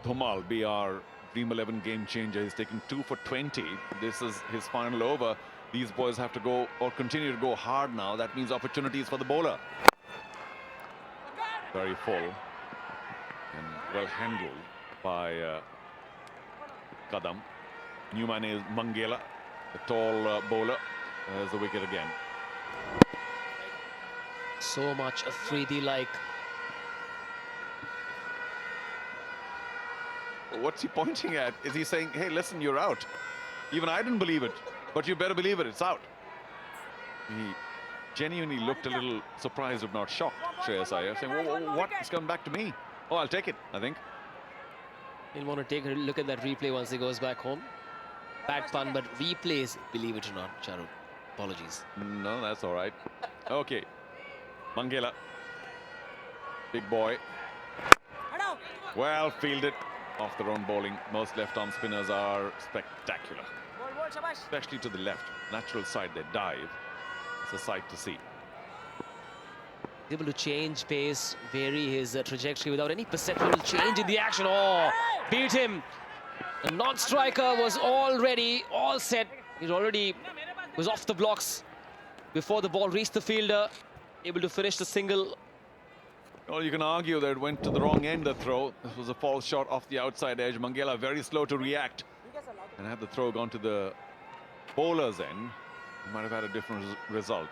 Dhumal be our Dream 11 game changer? He's taken 2 for 20. This is his final over. These boys have to go or continue to go hard now. That means opportunities for the bowler. Very full and well handled by Kadam. New man is Mangela, the tall bowler. There's the wicket again. So much Afridi-like. What's he pointing at? Is he saying, hey, listen, you're out? Even I didn't believe it, but you better believe it, it's out. He genuinely looked a little surprised, if not shocked, Shreyas Iyer, saying, whoa, what? It's coming back to me. Oh, I'll take it, I think. He'll want to take a look at that replay once he goes back home. Bad pun, but replays, believe it or not, Charu. Apologies. No, that's all right. Okay. Mangela. Big boy. Well fielded. Off the wrong bowling. Most left-arm spinners are spectacular. Especially to the left. Natural side, they dive. It's a sight to see. Able to change pace, vary his trajectory without any perceptible change in the action. Oh, beat him. The non-striker was already all set. He already was off the blocks before the ball reached the fielder. Able to finish the single. Well, you can argue that it went to the wrong end, the throw. This was a false shot off the outside edge. Mangela very slow to react. And had the throw gone to the bowler's end, he might have had a different result.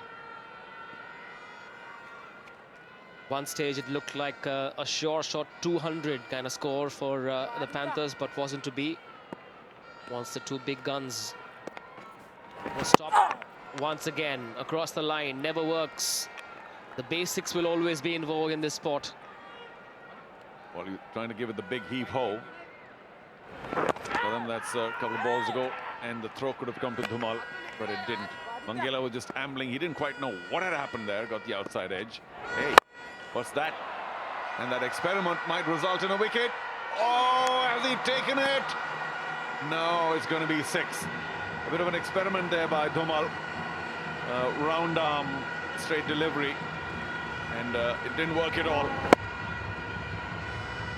One stage it looked like a sure shot 200 kind of score for the Panthers, but wasn't to be. Once the two big guns were stopped once again across the line, never works. The basics will always be in vogue in this sport. Well, he's trying to give it the big heave-ho. For them, that's a couple of balls ago, and the throw could have come to Dhumal, but it didn't. Mangela was just ambling. He didn't quite know what had happened there. Got the outside edge. Hey, what's that? And that experiment might result in a wicket. Oh, has he taken it? No, it's going to be 6. A bit of an experiment there by Dhumal. Round arm, straight delivery. And it didn't work at all.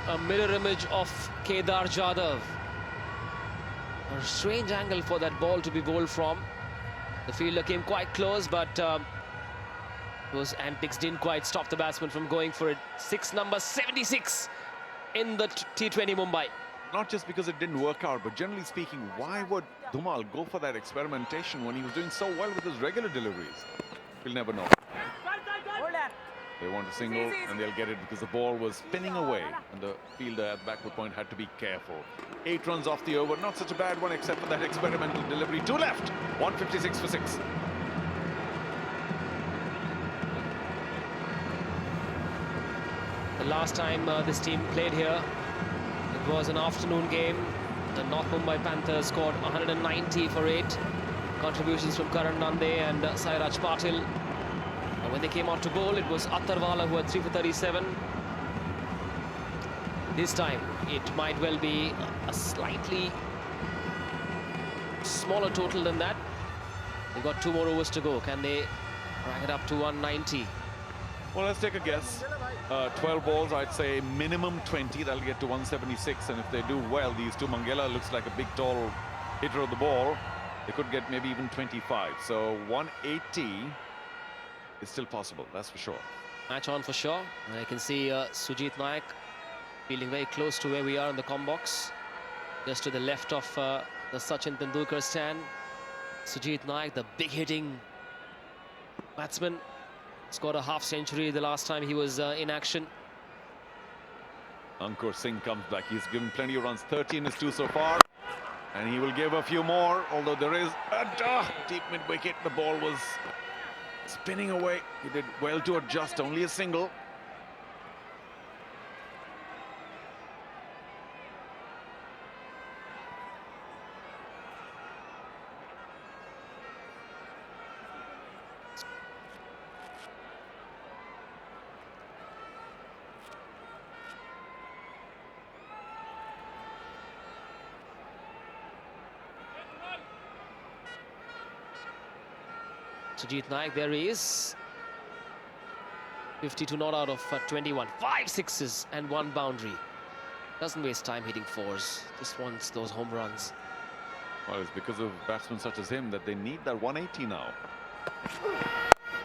A mirror image of Kedar Jadhav. A strange angle for that ball to be bowled from. The fielder came quite close, but those antics didn't quite stop the batsman from going for it. Number 76 in the T20 Mumbai. Not just because it didn't work out, but generally speaking, why would Dhumal go for that experimentation when he was doing so well with his regular deliveries? We'll never know. They want a single and they'll get it because the ball was spinning away and the fielder at backward point had to be careful. 8 runs off the over, not such a bad one except for that experimental delivery. 2 left, 156 for 6. The last time this team played here, it was an afternoon game. The North Mumbai Panthers scored 190 for 8. Contributions from Karan Nande and Sairaj Patil. And when they came out to bowl, it was Attarwala who had 3 for 37. This time, it might well be a slightly smaller total than that. They've got 2 more overs to go. Can they drag it up to 190? Well, let's take a guess. 12 balls, I'd say minimum 20. That'll get to 176. And if they do well, these two, Mangela looks like a big, tall hitter of the ball. They could get maybe even 25. So 180 is still possible, that's for sure. Match on for sure. And I can see Sujit Naik feeling very close to where we are in the com box. Just to the left of the Sachin Tendulkar stand. Sujit Naik, the big hitting batsman, scored a half century the last time he was in action. Ankur Singh comes back. He's given plenty of runs. 13 is 2 so far. And he will give a few more, although there is a deep mid-wicket. The ball was spinning away. He did well to adjust, only a single. Sujit Naik, there he is. 52 not out of 21. 5 sixes and 1 boundary. Doesn't waste time hitting 4s. Just wants those home runs. Well, it's because of batsmen such as him that they need that 180 now.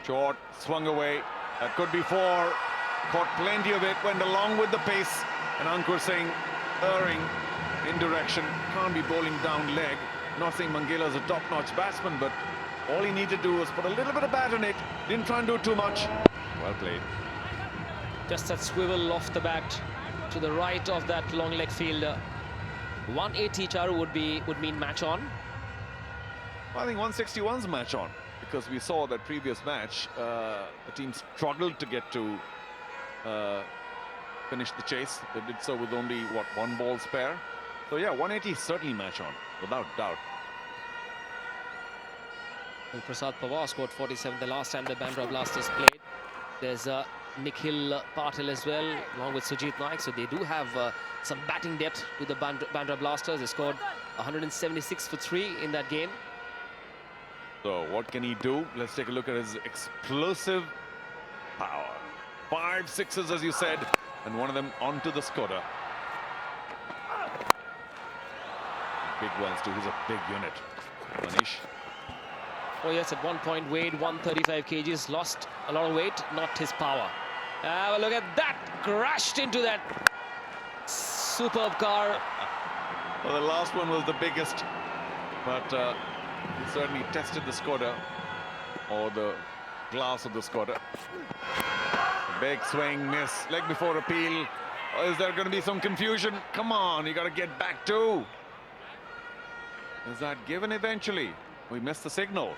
Short, swung away. That could be 4. Caught plenty of it, went along with the pace. And Ankur Singh erring in direction. Can't be bowling down leg. Not saying Mangela's a top-notch batsman, but all he needed to do was put a little bit of bat on it. Didn't try and do too much. Well played. Just that swivel off the bat to the right of that long leg fielder. 180 Charu would mean match on. Well, I think 161's match on, because we saw that previous match the team struggled to get to finish the chase. They did so with only, what, 1 ball spare. So yeah, 180 is certainly match on, without doubt. Well, Prasad Pawar scored 47 the last time the Bandra Blasters played. There's Nikhil Patil as well, along with Sujit Naik. So they do have some batting depth to the Bandra Blasters. They scored 176 for 3 in that game. So what can he do? Let's take a look at his explosive power. 5 sixes, as you said, and one of them onto the Skoda. Big ones too. He's a big unit. Manish. Oh yes, at one point weighed 135 kgs, lost a lot of weight, not his power. Well, look at that, crashed into that superb car. Well, the last one was the biggest, but he certainly tested the Skoda, or the glass of the Skoda. Big swing, miss, leg before appeal. Or is there going to be some confusion? Come on, you got to get back too. Is that given eventually? We missed the signal.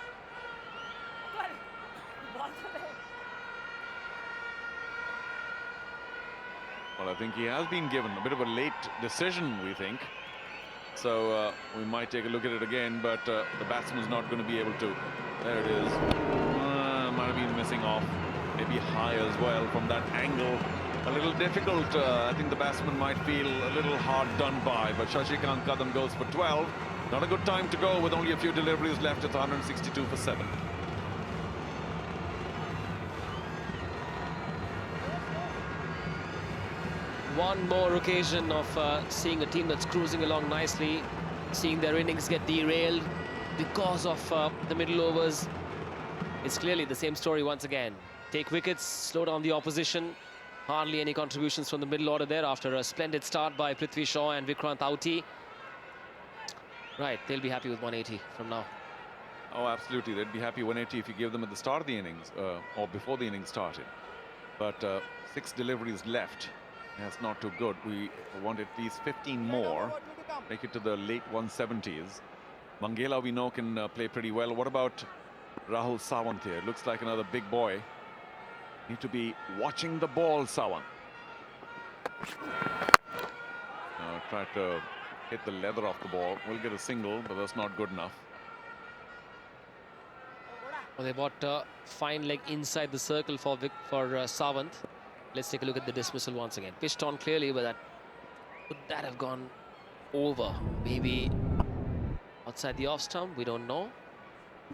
Well, I think he has been given a bit of a late decision, we think. So we might take a look at it again, but the batsman's not going to be able to. There it is. Might have been missing off. Maybe high as well from that angle. A little difficult. I think the batsman might feel a little hard done by, but Shashikant Kadam goes for 12. Not a good time to go with only a few deliveries left. It's 162 for 7. One more occasion of seeing a team that's cruising along nicely, seeing their innings get derailed because of the middle overs. It's clearly the same story once again. Take wickets, slow down the opposition. Hardly any contributions from the middle order there after a splendid start by Prithvi Shaw and Vikrant Auti. Right, they'll be happy with 180 from now. Oh, absolutely. They'd be happy 180 if you give them at the start of the innings or before the innings started. But 6 deliveries left. That's not too good. We want at least 15 more. Make it to the late 170s. Mangela, we know, can play pretty well. What about Rahul Sawant here? Looks like another big boy. Need to be watching the ball, Sawant. Try to hit the leather off the ball. We'll get a single, but that's not good enough. Well, they bought a fine leg inside the circle for Sawant. Let's take a look at the dismissal once again. Pitched on clearly, but would that have gone over? Maybe about outside the off stump, we don't know.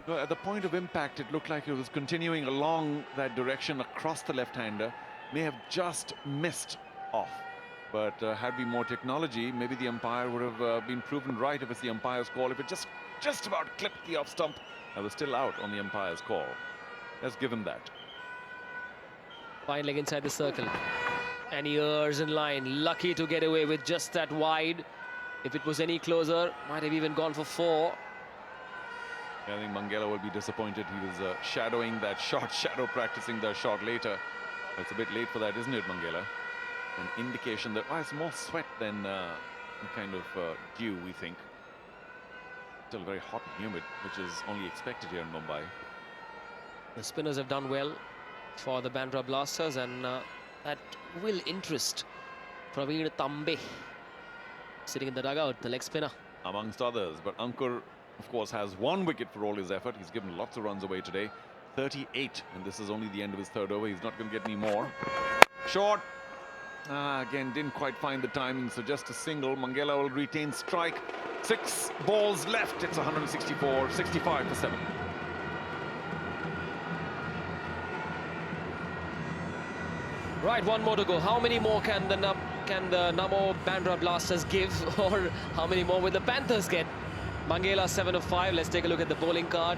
Well, at the point of impact, it looked like it was continuing along that direction across the left-hander. May have just missed off. But had we more technology, maybe the umpire would have been proven right if it's the umpire's call. If it just about clipped the off stump, I was still out on the umpire's call. Let's give him that. Fine leg inside the circle. And he errs in line. Lucky to get away with just that wide. If it was any closer, might have even gone for 4. I think Mangala will be disappointed. He was shadowing that shot, shadow practicing the shot later. It's a bit late for that, isn't it, Mangala? An indication that it's more sweat than kind of dew, we think. Still very hot and humid, which is only expected here in Mumbai. The spinners have done well for the Bandra Blasters, and that will interest Praveen Tambe, sitting in the dugout, the leg spinner. Amongst others, but Ankur, of course, has 1 wicket for all his effort. He's given lots of runs away today. 38, and this is only the end of his 3rd over. He's not going to get any more. Short. Again, didn't quite find the timing, so just a single. Mangala will retain strike. 6 balls left. It's 164, 65 for 7. Right, 1 more to go. How many more can the Namo Bandra Blasters give, or how many more will the Panthers get? Mangala 7 of 5. Let's take a look at the bowling card.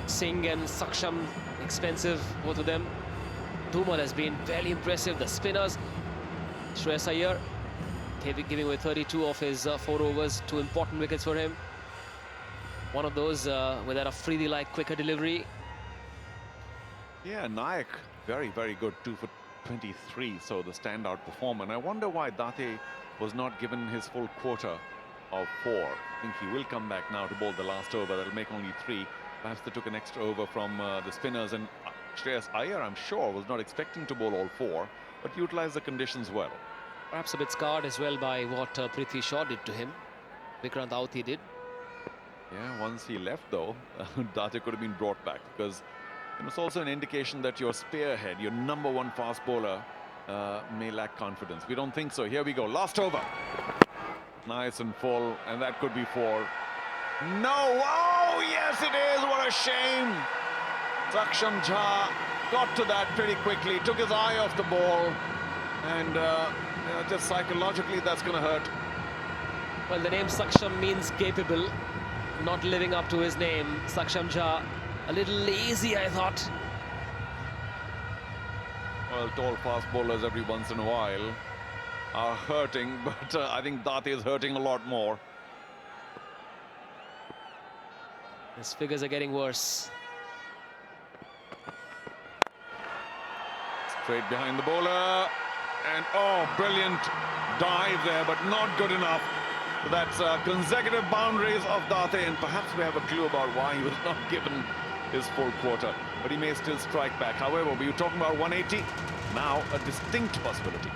Singh and Saksham, expensive, both of them. Dhumal has been very impressive. The spinners, Shreyas Iyer giving away 32 of his 4 overs. 2 important wickets for him. One of those without a Freedy-like quicker delivery. Yeah, Nayak, very, very good. 2 for 23, so the standout performer. And I wonder why Date was not given his full quota of 4. I think he will come back now to bowl the last over. That'll make only 3. Perhaps they took an extra over from the spinners, and Shreyas Iyer, I'm sure, was not expecting to bowl all 4, but utilized the conditions well. Perhaps a bit scarred as well by what Prithvi Shaw did to him. Vikrant Authi did. Yeah, once he left, though, Date could have been brought back, because it's also an indication that your spearhead, your #1 fast bowler, may lack confidence. We don't think so. Here we go. Last over. Nice and full, and that could be 4. No! Oh, yes, it is. What a shame. Saksham Jha got to that pretty quickly, took his eye off the ball, and just psychologically, that's going to hurt. Well, the name Saksham means capable, not living up to his name. Saksham Jha, a little lazy, I thought. Well, tall fast bowlers every once in a while are hurting, but I think Date is hurting a lot more. His figures are getting worse. Straight behind the bowler, and oh, brilliant dive there, but not good enough. So that's consecutive boundaries of Date, and perhaps we have a clue about why he was not given his full quota, but he may still strike back. However, we were talking about 180, now a distinct possibility.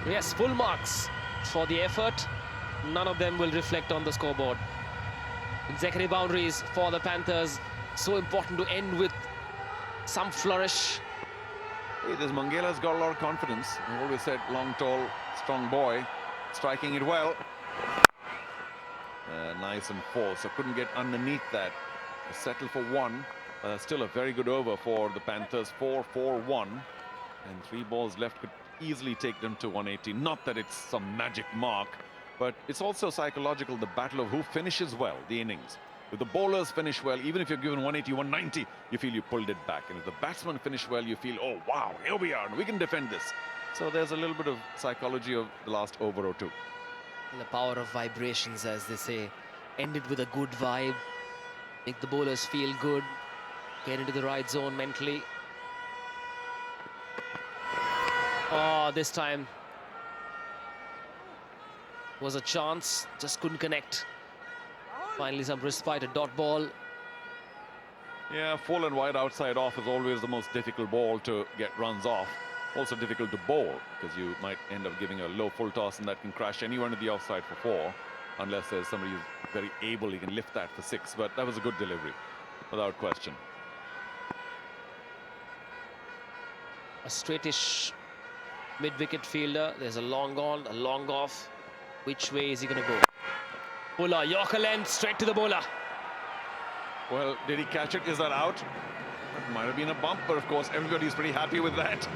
Yes, full marks for the effort. None of them will reflect on the scoreboard. Consecutive boundaries for the Panthers. So important to end with some flourish. Hey, this Mangala's got a lot of confidence. I've always said long, tall, strong boy, striking it well. Nice and full, so couldn't get underneath that. Settle for 1. Still a very good over for the Panthers. 4-4-1, and 3 balls left could easily take them to 180. Not that it's some magic mark, but it's also psychological, the battle of who finishes well the innings. If the bowlers finish well, even if you're given 180, 190, you feel you pulled it back. And if the batsmen finish well, you feel, oh, wow, here we are, and we can defend this. So there's a little bit of psychology of the last over or 2. The power of vibrations, as they say. Ended with a good vibe. Make the bowlers feel good. Get into the right zone mentally. Oh, this time was a chance, just couldn't connect. Finally some respite, a dot ball. Yeah, full and wide outside off is always the most difficult ball to get runs off. Also difficult to bowl, because you might end up giving a low full toss, and that can crash anyone to the offside for 4, unless there's somebody who's very able, he can lift that for 6. But that was a good delivery, without question. A straightish mid-wicket fielder. There's a long on, a long off. Which way is he going to go? Bowler, Yorker length, straight to the bowler. Well, did he catch it? Is that out? It might have been a bump, but of course everybody's pretty happy with that.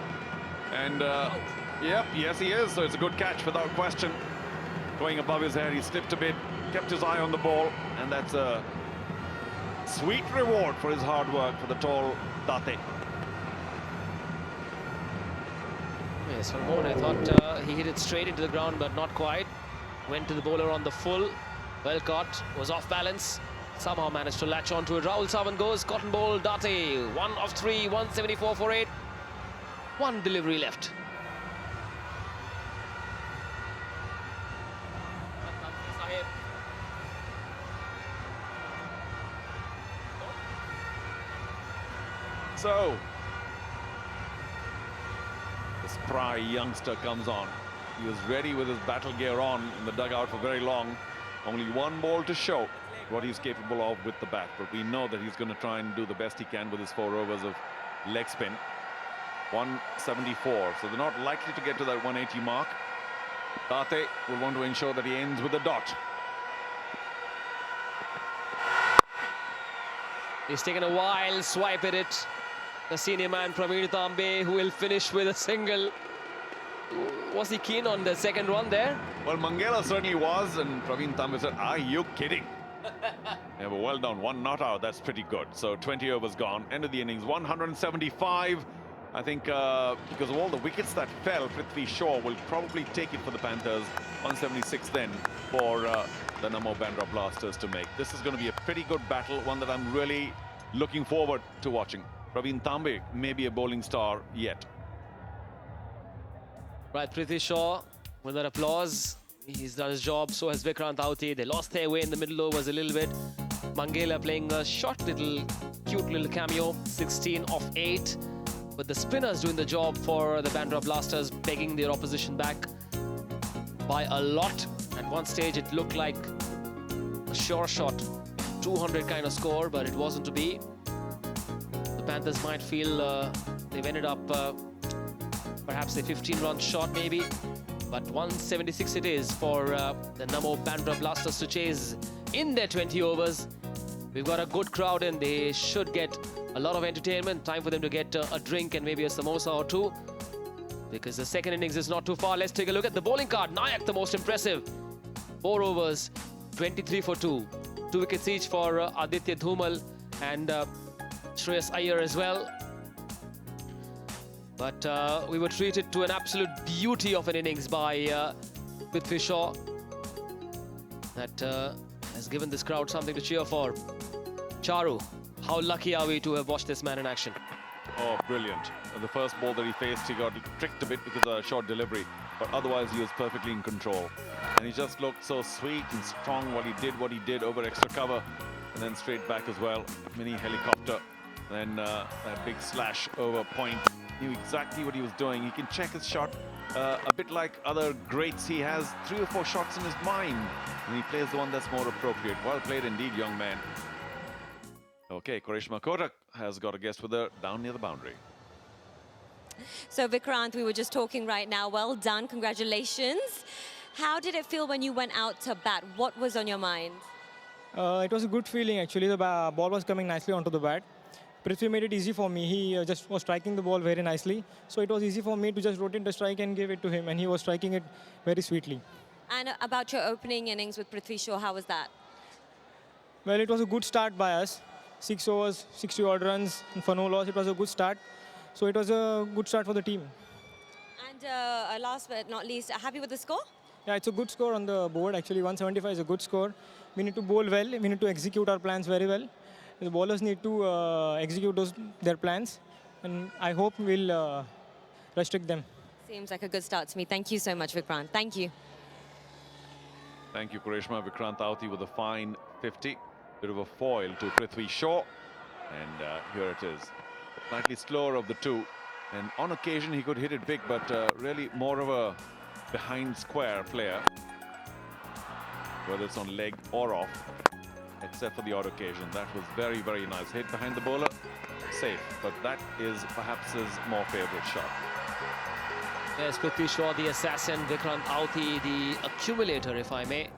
And yep, yes he is. So it's a good catch without question. Going above his head, he slipped a bit, kept his eye on the ball, and that's a sweet reward for his hard work for the tall Date. Yes, for a moment I thought he hit it straight into the ground, but not quite. Went to the bowler on the full. Well caught, was off balance. Somehow managed to latch onto it. Rahul Sawan goes, cotton ball, Date. 1 of 3, 174 for 8. One delivery left. So, the spry youngster comes on. He was ready with his battle gear on in the dugout for very long. Only one ball to show what he's capable of with the bat. But we know that he's going to try and do the best he can with his 4 overs of leg spin. 174. So they're not likely to get to that 180 mark. Date will want to ensure that he ends with a dot. He's taken a wild swipe at it. The senior man, Praveen Tambe, who will finish with a single. Was he keen on the second one there? Well, Mangala certainly was, and Praveen Tambe said, "Are you kidding?" Yeah, but well done. 1 not out. That's pretty good. So 20 overs gone. End of the innings. 175. I think because of all the wickets that fell, Prithvi Shaw will probably take it for the Panthers. 176 then for the Namo Bandra Blasters to make. This is going to be a pretty good battle, one that I'm really looking forward to watching. Praveen Tambe may be a bowling star yet. Right, Prithvi Shaw with that applause. He's done his job, so has Vikrant Auti. They lost their way in the middle overs a little bit. Mangala playing a short little, cute little cameo, 16 of 8. But the spinners doing the job for the Bandra Blasters, begging their opposition back by a lot. At one stage, it looked like a sure shot, 200 kind of score, but it wasn't to be. The Panthers might feel they've ended up perhaps a 15-run shot maybe, but 176 it is for the Namo Bandra Blasters to chase in their 20 overs. We've got a good crowd and they should get a lot of entertainment. Time for them to get a drink and maybe a samosa or two, because the second innings is not too far. Let's take a look at the bowling card. Nayak, the most impressive. 4 overs, 23 for 2. 2 wickets each for Aditya Dhumal and Shreyas Iyer as well. But we were treated to an absolute beauty of an innings by Prithvi Shaw that has given this crowd something to cheer for. Charu, how lucky are we to have watched this man in action? Oh, brilliant. The first ball that he faced, he got tricked a bit because of a short delivery, but otherwise he was perfectly in control. And he just looked so sweet and strong what he did over extra cover, and then straight back as well. Mini helicopter, then that big slash over point. Knew exactly what he was doing. He can check his shot a bit like other greats. He has 3 or 4 shots in his mind, and he plays the one that's more appropriate. Well played indeed, young man. Okay, Karishma Kotak has got a guest with her down near the boundary. So Vikrant, we were just talking right now. Well done, congratulations. How did it feel when you went out to bat? What was on your mind? It was a good feeling actually. The ball was coming nicely onto the bat. Prithvi made it easy for me. He just was striking the ball very nicely. So it was easy for me to just rotate the strike and give it to him. And he was striking it very sweetly. And about your opening innings with Prithvi Shaw, how was that? Well, it was a good start by us. 6 overs, 60 odd runs for no loss. It was a good start. So it was a good start for the team. And last but not least, happy with the score? Yeah, it's a good score on the board. Actually, 175 is a good score. We need to bowl well. We need to execute our plans very well. The bowlers need to execute their plans, and I hope we'll restrict them. Seems like a good start to me. Thank you so much, Vikrant. Thank you. Thank you, Karishma. Vikrant Auti with a fine 50. Bit of a foil to Prithvi Shaw. And here it is. Slightly slower of the two. And on occasion, he could hit it big, but really more of a behind square player, whether it's on leg or off, except for the odd occasion. That was very, very nice. Hit behind the bowler, safe. But that is perhaps his more favorite shot. Yes, Prithvi Shaw, the assassin. Vikrant Auti, the accumulator, if I may.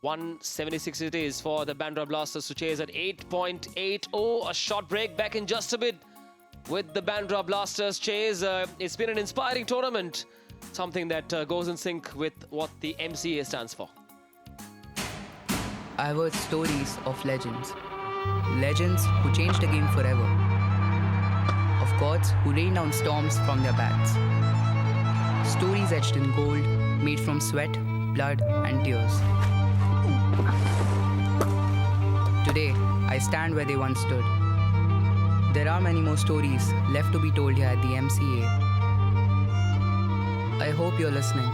176 it is for the Bandra Blasters to chase at 8.80. A short break, back in just a bit with the Bandra Blasters chase. It's been an inspiring tournament, something that goes in sync with what the MCA stands for. I've heard stories of legends. Legends who changed the game forever. Of gods who rain down storms from their bats. Stories etched in gold, made from sweat, blood and tears. Today, I stand where they once stood. There are many more stories left to be told here at the MCA. I hope you're listening.